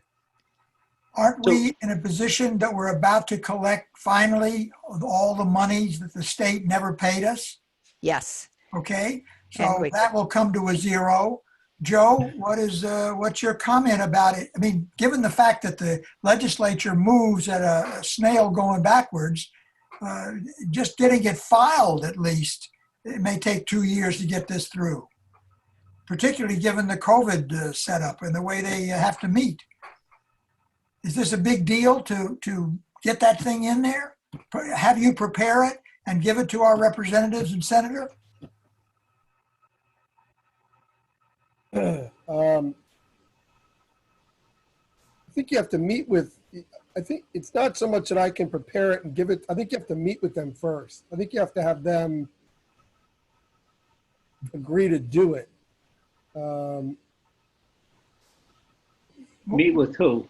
Aren't we in a position that we're about to collect finally all the monies that the state never paid us? Yes. Okay, And so we- that will come to a zero. Joe, what's your comment about it? I mean, given the fact that the legislature moves at a snail going backwards, just getting it filed at least, it may take 2 years to get this through, particularly given the COVID setup and the way they have to meet. Is this a big deal to get that thing in there? Have you prepare it and give it to our representatives and senator? I think you have to meet with, I think it's not so much that I can prepare it and give it, I think you have to meet with them first. I think you have to have them agree to do it. Meet with who?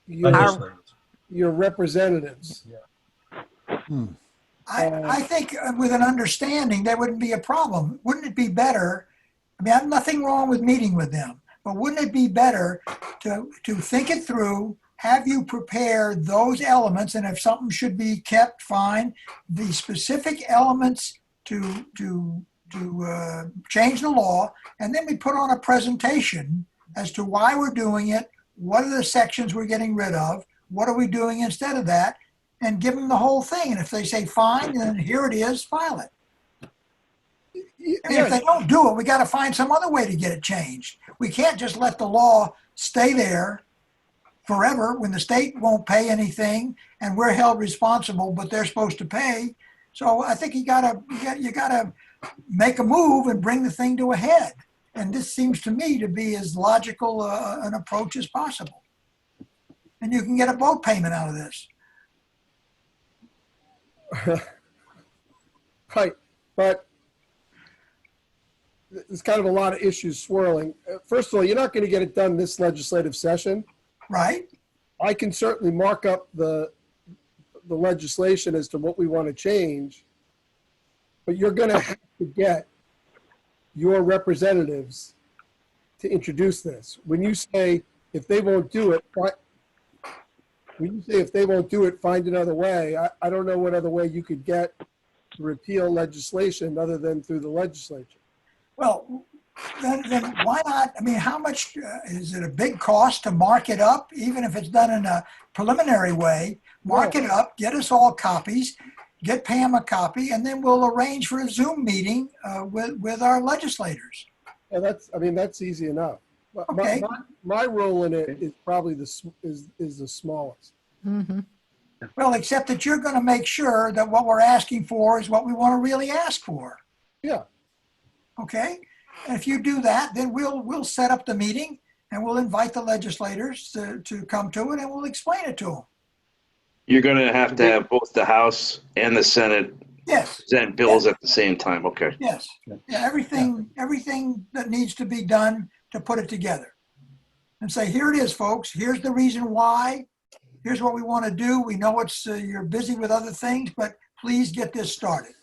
Your representatives. I think with an understanding, that wouldn't be a problem. Wouldn't it be better? I mean, I have nothing wrong with meeting with them, but wouldn't it be better to think it through, have you prepare those elements, and if something should be kept, fine, the specific elements to change the law, and then we put on a presentation as to why we're doing it, what are the sections we're getting rid of, what are we doing instead of that, and give them the whole thing. And if they say fine, then here it is, file it. I mean, if they don't do it, we got to find some other way to get it changed. We can't just let the law stay there forever when the state won't pay anything and we're held responsible, but they're supposed to pay. So I think you gotta make a move and bring the thing to a head. And this seems to me to be as logical an approach as possible. And you can get a boat payment out of this. Right, but there's kind of a lot of issues swirling. First of all, you're not going to get it done this legislative session. Right? I can certainly mark up the legislation as to what we want to change, but you're going to have to get your representatives to introduce this. When you say if they won't do it, find another way. I don't know what other way you could get to repeal legislation other than through the legislature. Well, then why not? I mean, how much is it a big cost to mark it up, even if it's done in a preliminary way? Mark it up, get us all copies, get Pam a copy, and then we'll arrange for a Zoom meeting with our legislators. Yeah, that's easy enough. Okay. My role in it is probably the smallest. Mm-hmm. Well, except that you're going to make sure that what we're asking for is what we want to really ask for. Yeah. Okay. And if you do that, then we'll set up the meeting and we'll invite the legislators to come to it and we'll explain it to them. You're going to have both the House and the Senate Yes. present bills at the same time. Okay. Yes. Yeah, everything that needs to be done to put it together. And say, here it is, folks. Here's the reason why. Here's what we want to do. We know you're busy with other things, but please get this started.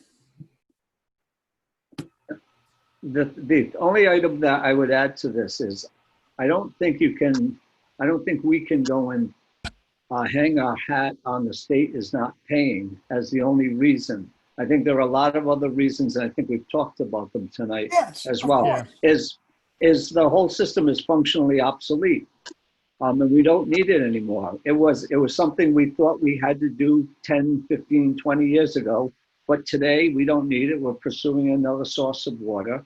The only item that I would add to this is, I don't think we can go and hang our hat on the state is not paying as the only reason. I think there are a lot of other reasons, and I think we've talked about them tonight as well. Course. Is the whole system is functionally obsolete, and we don't need it anymore. It was something we thought we had to do 10, 15, 20 years ago, but today we don't need it. We're pursuing another source of water.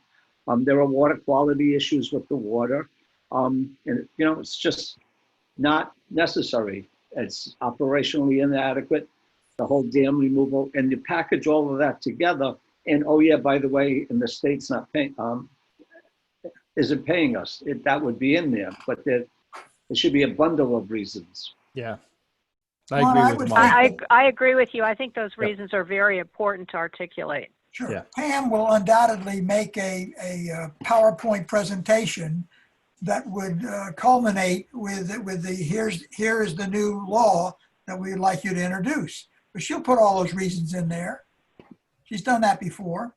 There are water quality issues with the water, and it's just not necessary. It's operationally inadequate. The whole dam removal, and you package all of that together, and oh yeah, by the way, and the state's not paying, isn't paying us. That would be in there, but there should be a bundle of reasons. Yeah. Well, I agree with Mark. I agree with you. I think those reasons are very important to articulate. Sure. Yeah. Pam will undoubtedly make a PowerPoint presentation that would culminate with here is the new law that we'd like you to introduce. But she'll put all those reasons in there. She's done that before.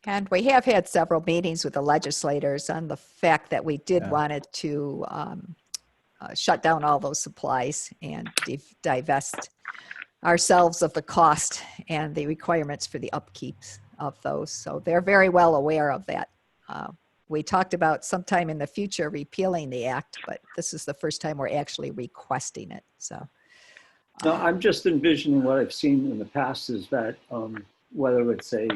And we have had several meetings with the legislators on the fact that we did wanted to shut down all those supplies and divest ourselves of the cost and the requirements for the upkeep of those. So they're very well aware of that. We talked about sometime in the future repealing the act, but this is the first time we're actually requesting it. So. No, I'm just envisioning what I've seen in the past is that whether it's a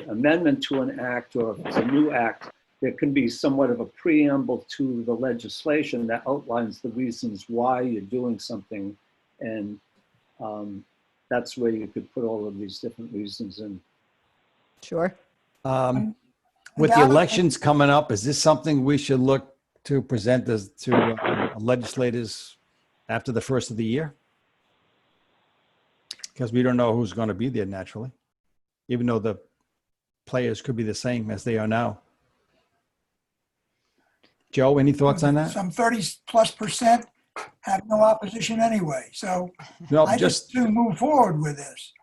amendment to an act or if it's a new act, there can be somewhat of a preamble to the legislation that outlines the reasons why you're doing something. And that's where you could put all of these different reasons in. Sure. With the elections coming up, is this something we should look to present to legislators after the first of the year? Because we don't know who's going to be there naturally, even though the players could be the same as they are now. Joe, any thoughts on that? Some 30+% have no opposition anyway. So No, I just to move forward with this.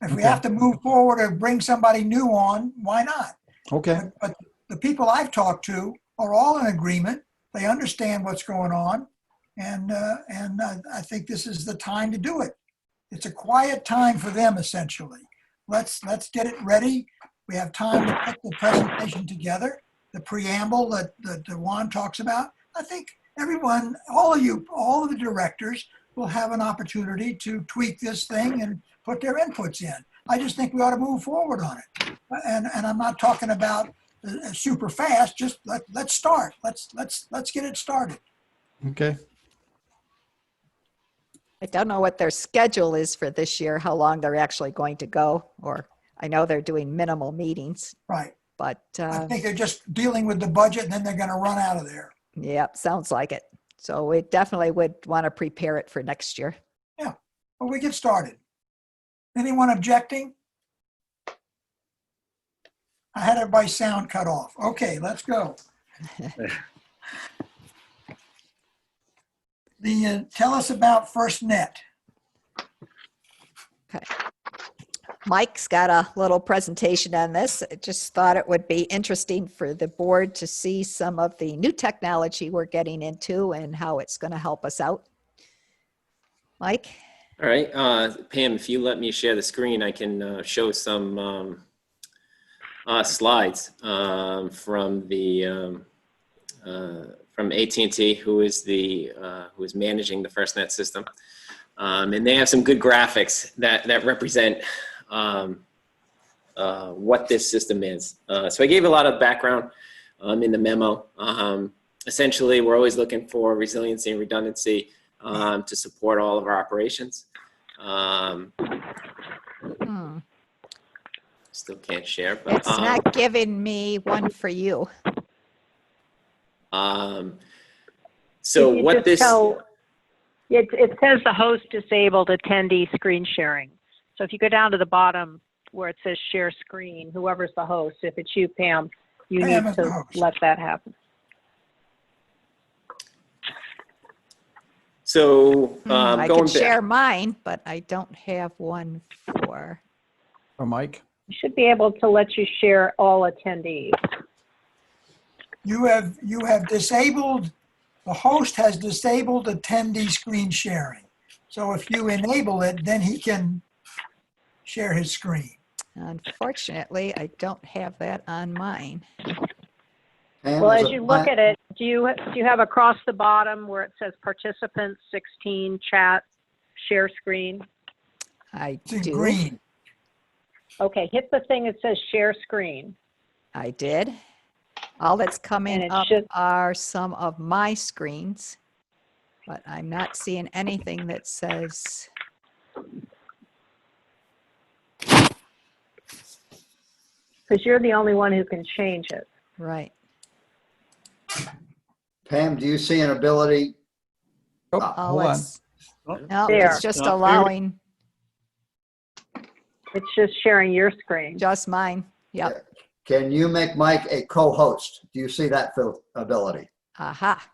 If we have to move forward or bring somebody new on, why not? Okay. But the people I've talked to are all in agreement. They understand what's going on. And I think this is the time to do it. It's a quiet time for them, essentially. Let's get it ready. We have time to put the presentation together, the preamble that Juan talks about. I think everyone, all of the directors will have an opportunity to tweak this thing and put their inputs in. I just think we ought to move forward on it. And I'm not talking about super fast, just let's start. Let's get it started. Okay. I don't know what their schedule is for this year, how long they're actually going to go, or I know they're doing minimal meetings, Right. but I think they're just dealing with the budget and then they're going to run out of there. yeah, sounds like it. So we definitely would want to prepare it for next year. Yeah. Well, we get started. Anyone objecting? I had everybody's sound cut off. Okay, let's go. Tell us about FirstNet. Okay. Mike's got a little presentation on this. I just thought it would be interesting for the board to see some of the new technology we're getting into and how it's going to help us out. Mike? All right, Pam, if you let me share the screen, I can show some slides from AT&T, who is managing the FirstNet system, and they have some good graphics that represent what this system is. So I gave a lot of background in the memo. Essentially, we're always looking for resiliency and redundancy to support all of our operations. Still can't share, but It's not giving me one for you. So You what just this it says the host disabled attendee screen sharing. So if you go down to the bottom where it says share screen, whoever's the host, if it's you, Pam, you Pam need is the to host. let that happen. so I going can share back. mine, but I don't have one for. For Mike? You should be able to let you share all attendees. You have disabled, the host has disabled attendee screen sharing. So if you enable it, then he can share his screen. Unfortunately, I don't have that on mine. Well, as you look at it, do you have across the bottom where it says participants 16 chat share screen? I It's in do. green. Okay, hit the thing that says share screen. I did. All that's And coming it up should- are some of my screens, but I'm not seeing anything that says, Because you're the only one who can change it. right. Pam, do you see an ability? Oh, Oh, hold on. it's, no, There. it's just Up there. allowing It's just sharing your screen. just mine. Yep. Can you make Mike a co-host? Do you see that ability? Aha.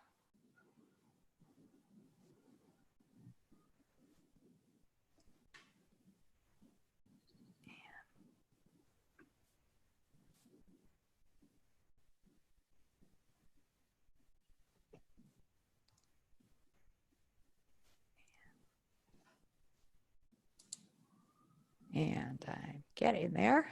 And I'm getting there.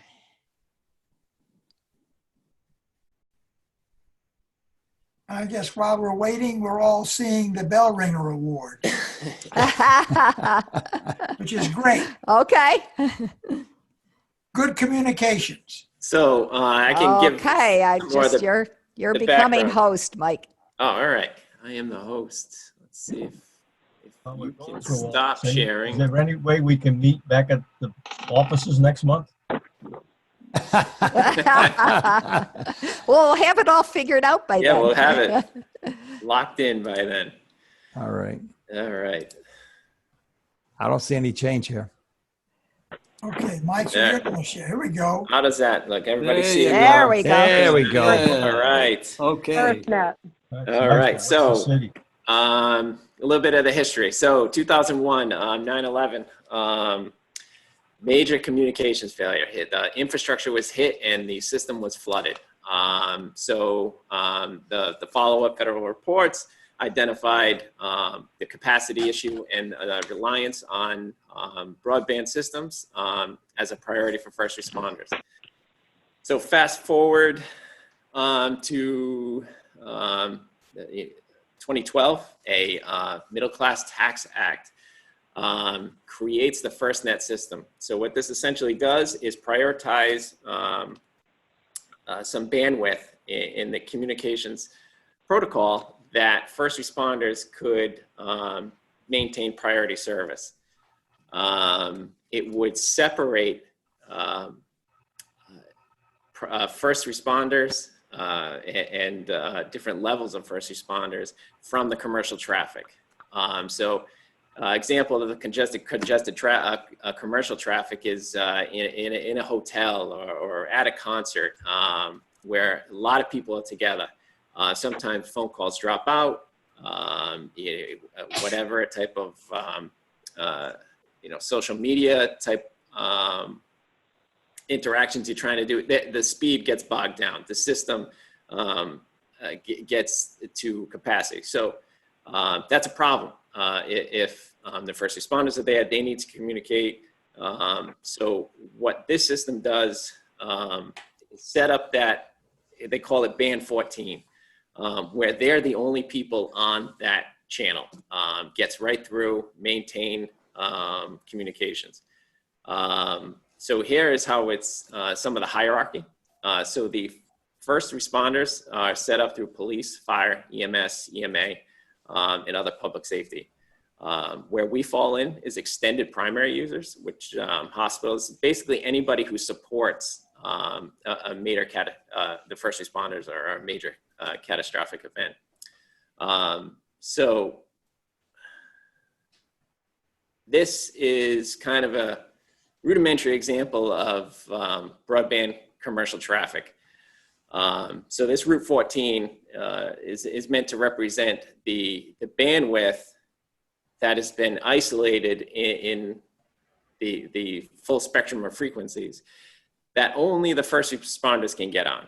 I guess while we're waiting, we're all seeing the Bell Ringer Award, which is great. Okay. Good communications. So I can give Okay, I more just, of the, you're the becoming background. host, Mike. Oh, all right. I am the host. Let's see if We're you going can through all stop this. sharing. Is there any way we can meet back at the offices next month? We'll have it all figured out by Yeah, then. we'll have it locked in by then. All right. All right. I don't see any change here. Okay, Mike, so There. you're gonna share. Here we go. How does that look? Everybody There see you it? There now? we go. There we go. Yeah. All right. Okay. FirstNet. That's All nice. right, What's so- the city? A little bit of the history. So 2001, 9/11, major communications failure hit. The infrastructure was hit and the system was flooded. The follow-up federal reports identified the capacity issue and reliance on broadband systems as a priority for first responders. So fast forward to 2012, a Middle-Class Tax Act creates the FirstNet system. So what this essentially does is prioritize some bandwidth in the communications protocol that first responders could maintain priority service. It would separate first responders and different levels of first responders from the commercial traffic. Example of the congested commercial traffic is in a hotel or at a concert where a lot of people are together. Sometimes phone calls drop out, whatever type of social media type interactions you're trying to do, the speed gets bogged down. The system gets to capacity. So that's a problem. If the first responders are there, they need to communicate. So what this system does is set up that, they call it band 14, where they're the only people on that channel, gets right through, maintain communications. So here is how it's some of the hierarchy. So the first responders are set up through police, fire, EMS, EMA, and other public safety. Where we fall in is extended primary users, which hospitals, basically anybody who supports a major the first responders or a major catastrophic event. So this is kind of a rudimentary example of broadband commercial traffic. So this Route 14 is meant to represent the bandwidth that has been isolated in the full spectrum of frequencies that only the first responders can get on.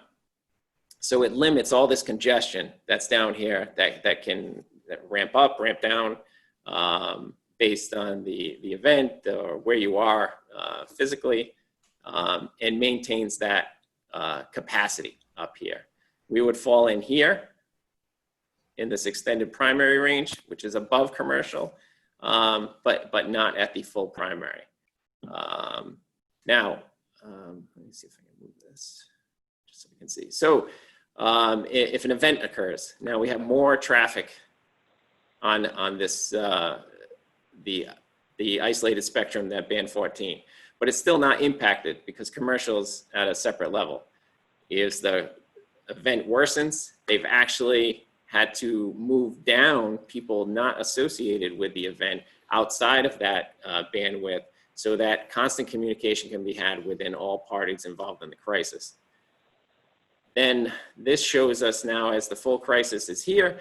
So it limits all this congestion that's down here that can ramp up, ramp down based on the event or where you are physically, and maintains that capacity up here. We would fall in here in this extended primary range, which is above commercial, but not at the full primary. Now, let me see if I can move this just so we can see. So if an event occurs, now we have more traffic on this, the isolated spectrum, that band 14, but it's still not impacted because commercial's at a separate level. If the event worsens, they've actually had to move down people not associated with the event outside of that bandwidth so that constant communication can be had within all parties involved in the crisis. Then this shows us now as the full crisis is here,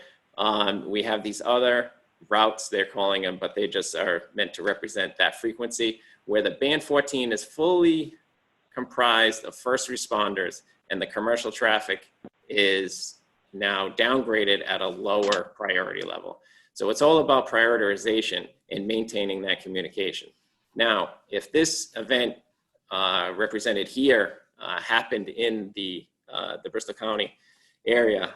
we have these other routes, they're calling them, but they just are meant to represent that frequency where the band 14 is fully comprised of first responders and the commercial traffic is now downgraded at a lower priority level. So it's all about prioritization and maintaining that communication. Now, if this event represented here happened in the Bristol County area,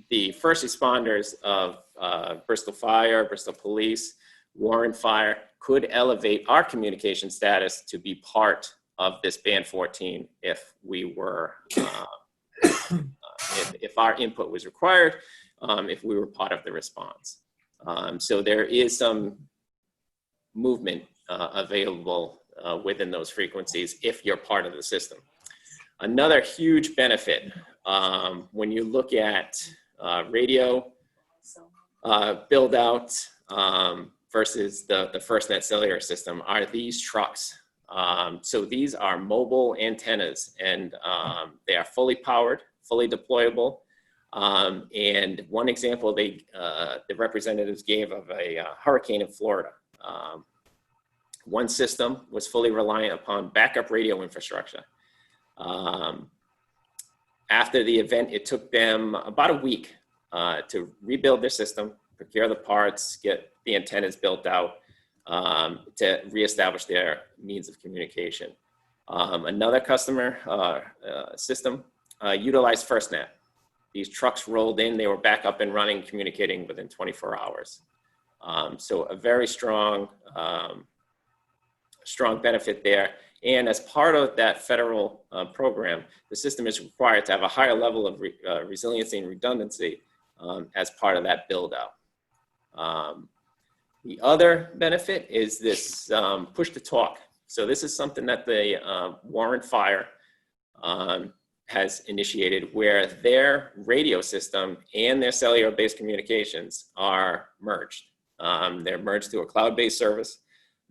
the first responders of Bristol Fire, Bristol Police, Warren Fire could elevate our communication status to be part of this band 14 if we were, if our input was required, if we were part of the response. So there is some movement available within those frequencies if you're part of the system. Another huge benefit when you look at radio build out versus the FirstNet cellular system are these trucks. So these are mobile antennas and they are fully powered, fully deployable. And one example the representatives gave of a hurricane in Florida. One system was fully reliant upon backup radio infrastructure. After the event, it took them about a week to rebuild their system, procure the parts, get the antennas built out to reestablish their means of communication. Another customer system utilized FirstNet. These trucks rolled in, they were back up and running, communicating within 24 hours. So a very strong, strong benefit there. And as part of that federal program, the system is required to have a higher level of resiliency and redundancy as part of that build out. The other benefit is this push to talk. So this is something that the Warren Fire has initiated, where their radio system and their cellular-based communications are merged. They're merged through a cloud-based service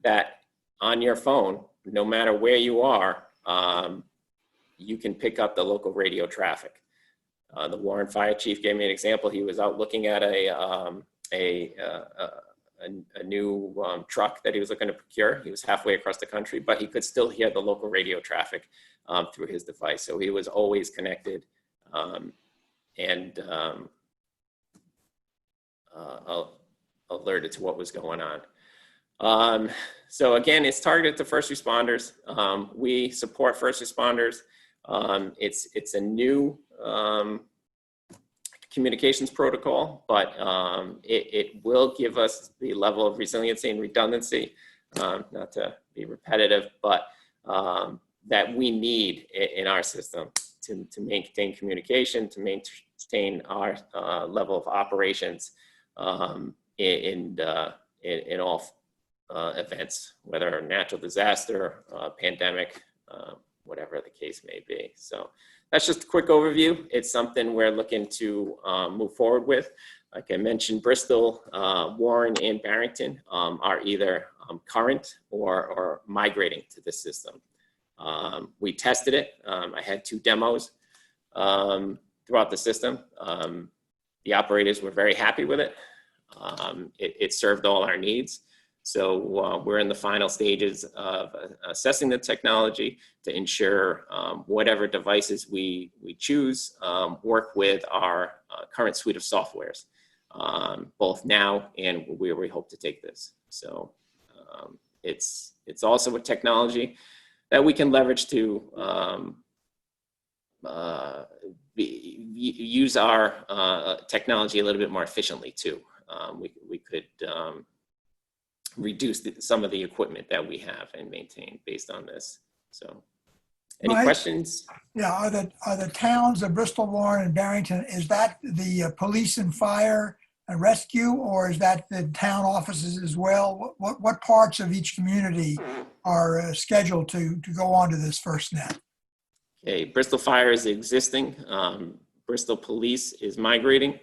that on your phone, no matter where you are, you can pick up the local radio traffic. The Warren Fire Chief gave me an example. He was out looking at a new truck that he was looking to procure. He was halfway across the country, but he could still hear the local radio traffic through his device. So he was always connected and alerted to what was going on. So again, it's targeted to first responders. We support first responders. It's a new communications protocol, but it will give us the level of resiliency and redundancy, not to be repetitive, but that we need in our system to maintain communication, to maintain our level of operations in all events, whether natural disaster, pandemic, whatever the case may be. So that's just a quick overview. It's something we're looking to move forward with. Like I mentioned, Bristol, Warren, and Barrington are either current or migrating to this system. We tested it. I had 2 demos throughout the system. The operators were very happy with it. It served all our needs. So we're in the final stages of assessing the technology to ensure whatever devices we choose work with our current suite of softwares, both now and where we hope to take this. So it's also a technology that we can leverage to use our technology a little bit more efficiently too. We could reduce some of the equipment that we have and maintain based on this. So any questions? Yeah, are the towns of Bristol, Warren, and Barrington, is that the police and fire and rescue, or is that the town offices as well? What parts of each community are scheduled to go onto this FirstNet? Okay, Bristol Fire is existing. Bristol Police is migrating.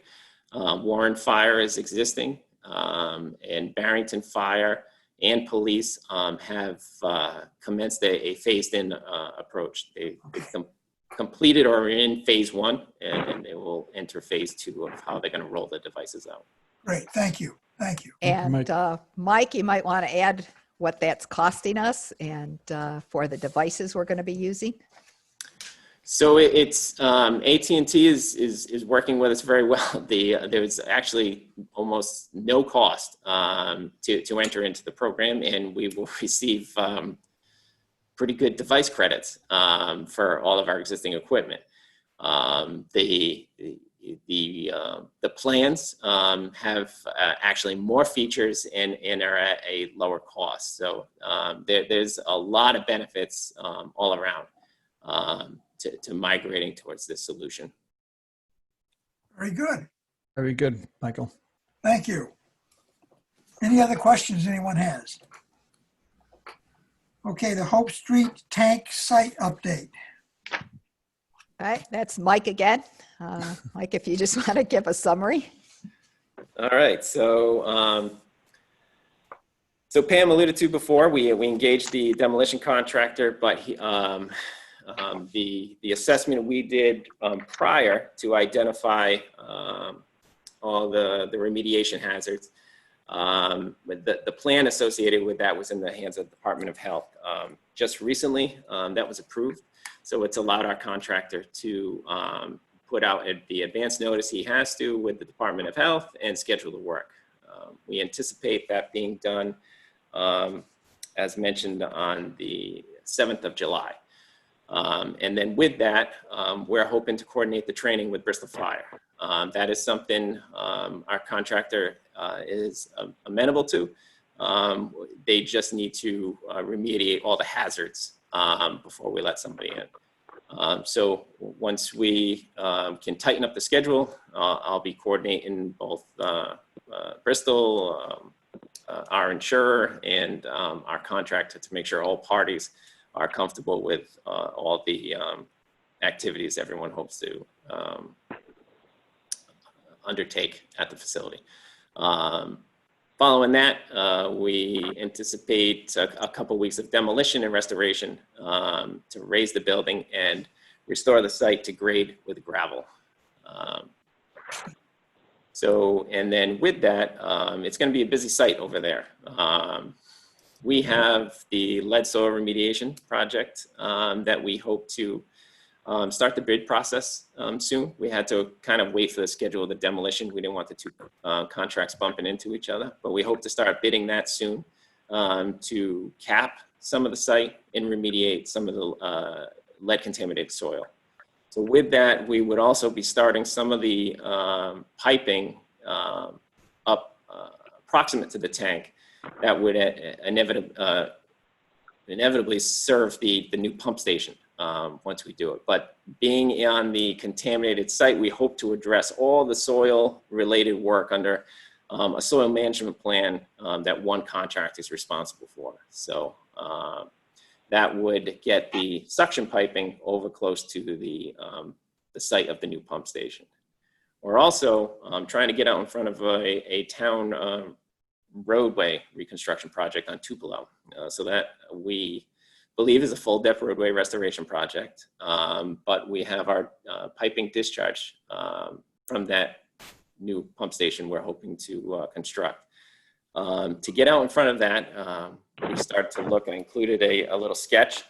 Warren Fire is existing. And Barrington Fire and Police have commenced a phased-in approach. They've completed or are in phase 1, and they will enter phase 2 of how they're going to roll the devices out. Great, thank you, thank you. And Mike, you might want to add what that's costing us and for the devices we're going to be using. So it's AT&T is working with us very well. There's actually almost no cost to enter into the program, and we will receive pretty good device credits for all of our existing equipment. The plans have actually more features and are at a lower cost. So there's a lot of benefits all around to migrating towards this solution. Very good. Very good, Michael. Thank you. Any other questions anyone has? Okay, the Hope Street tank site update. All right, that's Mike again. Mike, if you just want to give a summary. All right, so Pam alluded to before, we engaged the demolition contractor, but the assessment we did prior to identify all the remediation hazards, the plan associated with that was in the hands of the Department of Health. Just recently, that was approved, so it's allowed our contractor to put out the advance notice he has to with the Department of Health and schedule the work. We anticipate that being done, as mentioned, on the 7th of July. And then with that, we're hoping to coordinate the training with Bristol Fire. That is something our contractor is amenable to. They just need to remediate all the hazards before we let somebody in. So once we can tighten up the schedule, I'll be coordinating both Bristol, our insurer, and our contractor to make sure all parties are comfortable with all the activities everyone hopes to undertake at the facility. Following that, we anticipate a couple weeks of demolition and restoration to raise the building and restore the site to grade with gravel. And then with that, it's going to be a busy site over there. We have the lead soil remediation project that we hope to start the bid process soon. We had to kind of wait for the schedule of the demolition. We didn't want the two contracts bumping into each other, but we hope to start bidding that soon to cap some of the site and remediate some of the lead contaminated soil. So with that, we would also be starting some of the piping up approximate to the tank that would inevitably serve the new pump station once we do it. But being on the contaminated site, we hope to address all the soil related work under a soil management plan that one contract is responsible for. So that would get the suction piping over close to the site of the new pump station. We're also trying to get out in front of a town roadway reconstruction project on Tupelo. So that we believe is a full depth roadway restoration project. But we have our piping discharge from that new pump station we're hoping to construct. To get out in front of that, we start to look and included a little sketch,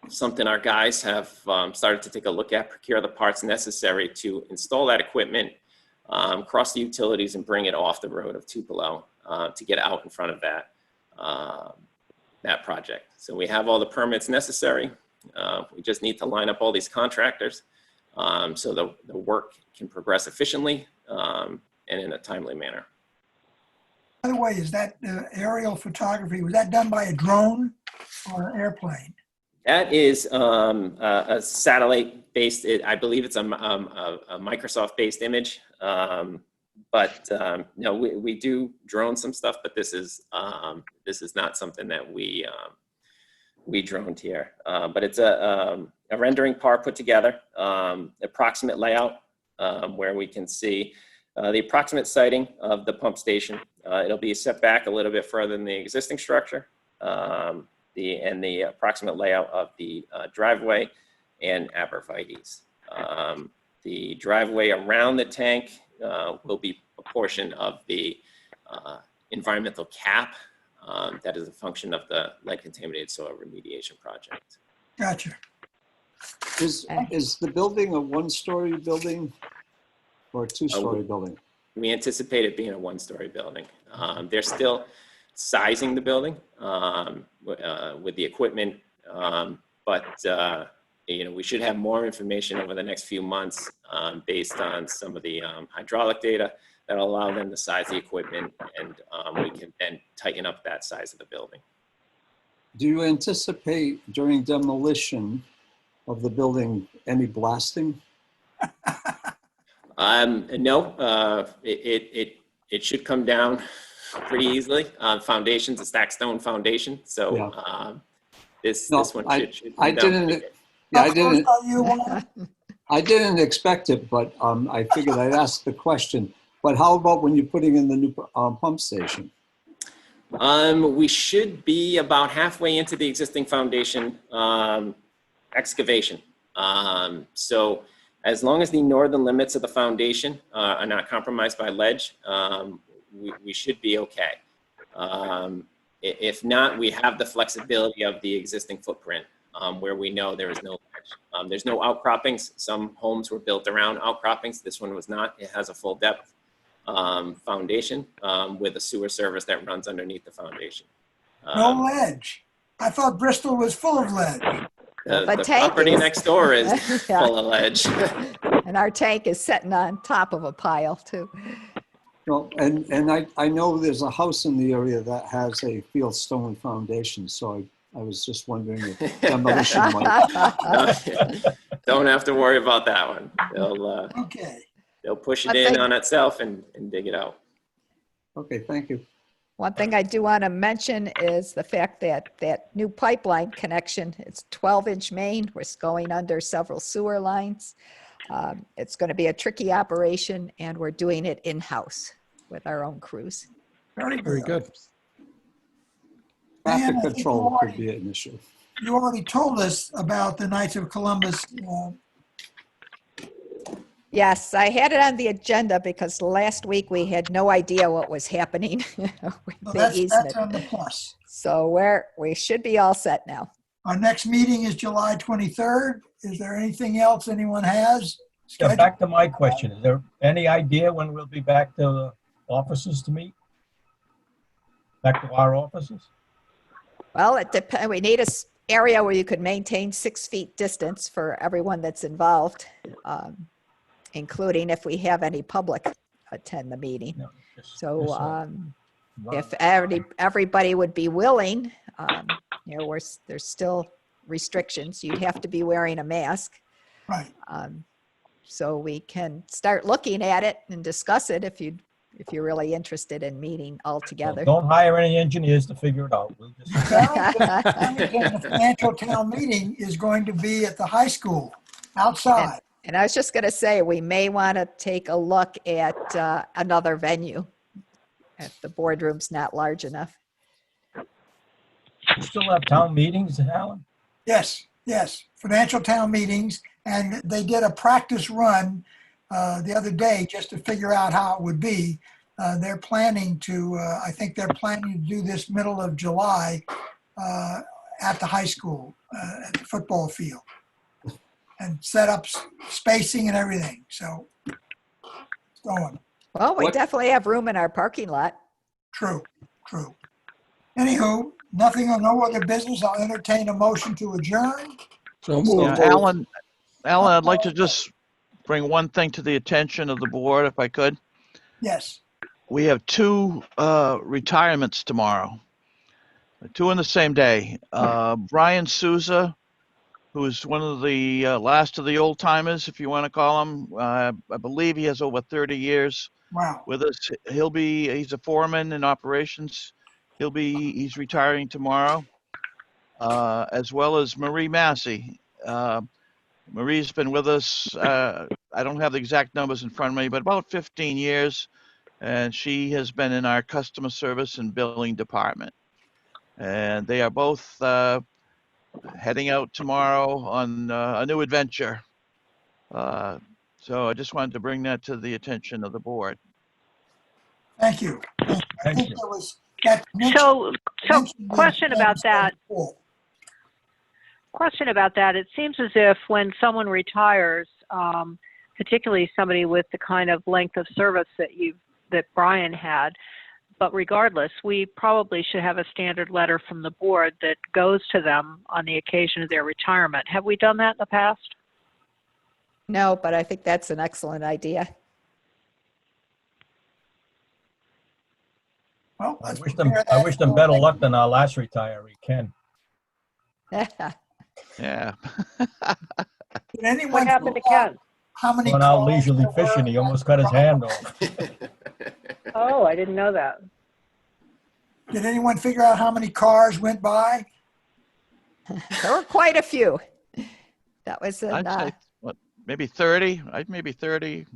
something our guys have started to take a look at, procure the parts necessary to install that equipment, cross the utilities and bring it off the road of Tupelo to get out in front of that project. So we have all the permits necessary. We just need to line up all these contractors so the work can progress efficiently and in a timely manner. By the way, is that aerial photography, was that done by a drone or an airplane? That is a satellite-based, I believe it's a Microsoft-based image. But no, we do drone some stuff, but this is not something that we droned here. But it's a rendering part put together, approximate layout where we can see the approximate siting of the pump station. It'll be set back a little bit further than the existing structure, and the approximate layout of the driveway and abrevieties. The driveway around the tank will be a portion of the environmental cap that is a function of the lead contaminated soil remediation project. Gotcha. Is the building a one-story building or a two-story building? We anticipate it being a one-story building. They're still sizing the building with the equipment, but we should have more information over the next few months based on some of the hydraulic data that'll allow them to size the equipment, and we can then tighten up that size of the building. Do you anticipate during demolition of the building any blasting? No, it should come down pretty easily. Foundation's a stacked stone foundation, so Yeah. this No, one should I come down didn't. pretty good. Yeah, How close are you, Warren? I didn't expect it, but I figured I'd ask the question. But how about when you're putting in the new pump station? We should be about halfway into the existing foundation excavation. So as long as the northern limits of the foundation are not compromised by ledge, we should be okay. If not, we have the flexibility of the existing footprint where we know there is no ledge. There's no outcroppings. Some homes were built around outcroppings. This one was not. It has a full depth foundation with a sewer service that runs underneath the foundation. No ledge. I thought Bristol was full of ledge. The property next door is Yeah. full of ledge. And our tank is sitting on top of a pile too. Well, and I know there's a house in the area that has a fieldstone foundation, so I was just wondering if demolition might. Don't have to worry about that one. Okay. They'll push it in on itself and dig it out. Okay, thank you. One thing I do want to mention is the fact that that new pipeline connection, it's 12-inch main, was going under several sewer lines. It's going to be a tricky operation, and we're doing it in-house with our own crews. Very Very good. good. Dan, Traffic I think control could be an issue. You already told us about the Knights of Columbus. Yes, I had it on the agenda because last week we had no idea what was happening with So the that's easement. on the plus. So we should be all set now. Our next meeting is July 23rd. Is there anything else anyone has? Yeah, scheduled? back to my question. Is there any idea when we'll be back to the offices to meet? Back to our offices? Well, it depends. We need a area where you could maintain 6 feet distance for everyone that's involved, including if we have any public attend the meeting. No, just- So just, if everybody would be willing, you know, there's still restrictions. You'd have to be wearing a mask. Right. So we can start looking at it and discuss it if you're really interested in meeting all together. Don't hire any engineers to figure it out. We'll just, The financial town meeting is going to be at the high school outside. And I was just going to say, we may want to take a look at another venue if the boardroom's not large enough. you still have town meetings, Alan? Yes, yes, financial town meetings. And they did a practice run the other day just to figure out how it would be. They're planning to, I think they're planning to do this middle of July at the high school, at the football field. And set up spacing and everything. So it's going. Well, we What- definitely have room in our parking lot. True, true. Anywho, nothing or no other business. I'll entertain a motion to adjourn. So Yeah, moved. Alan, I'd like to just bring one thing to the attention of the board, if I could. Yes. We have 2 retirements tomorrow, 2 on the same day. Brian Souza, who's one of the last of the old timers, if you want to call him. I believe he has over 30 years Wow. with us. He's a foreman in operations. He's retiring tomorrow, as well as Marie Massey. Marie's been with us, I don't have the exact numbers in front of me, but about 15 years. And she has been in our customer service and billing department. And they are both heading out tomorrow on a new adventure. So I just wanted to bring that to the attention of the board. Thank you. I Thank think you. there was that So mentioned question about that. before. Question about that. It seems as if when someone retires, particularly somebody with the kind of length of service that Brian had, but regardless, we probably should have a standard letter from the board that goes to them on the occasion of their retirement. Have we done that in the past? No, but I think that's an excellent idea. Well, I let's wish them prepare that for better next- luck than our last retiree, Ken. Yeah. Did anyone What happened to find out Ken? how many Went out calls leisurely there were? fishing. He almost cut his hand off. Oh, I didn't know that. Did anyone figure out how many cars went by? There were quite a few. That was I'd an, say, what, maybe 30? Maybe 30.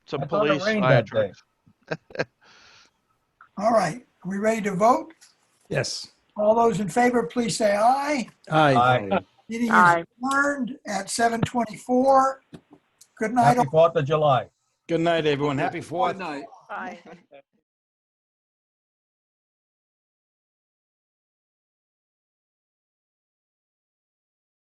Some I thought it police, rained fire that day. trucks. All right, are we ready to vote? Yes. All those in favor, please say aye. Aye. Aye. Meeting is Aye. adjourned at 7:24. Good night. Happy 4th of July. Good night, everyone. Happy 4th. Good night. Bye.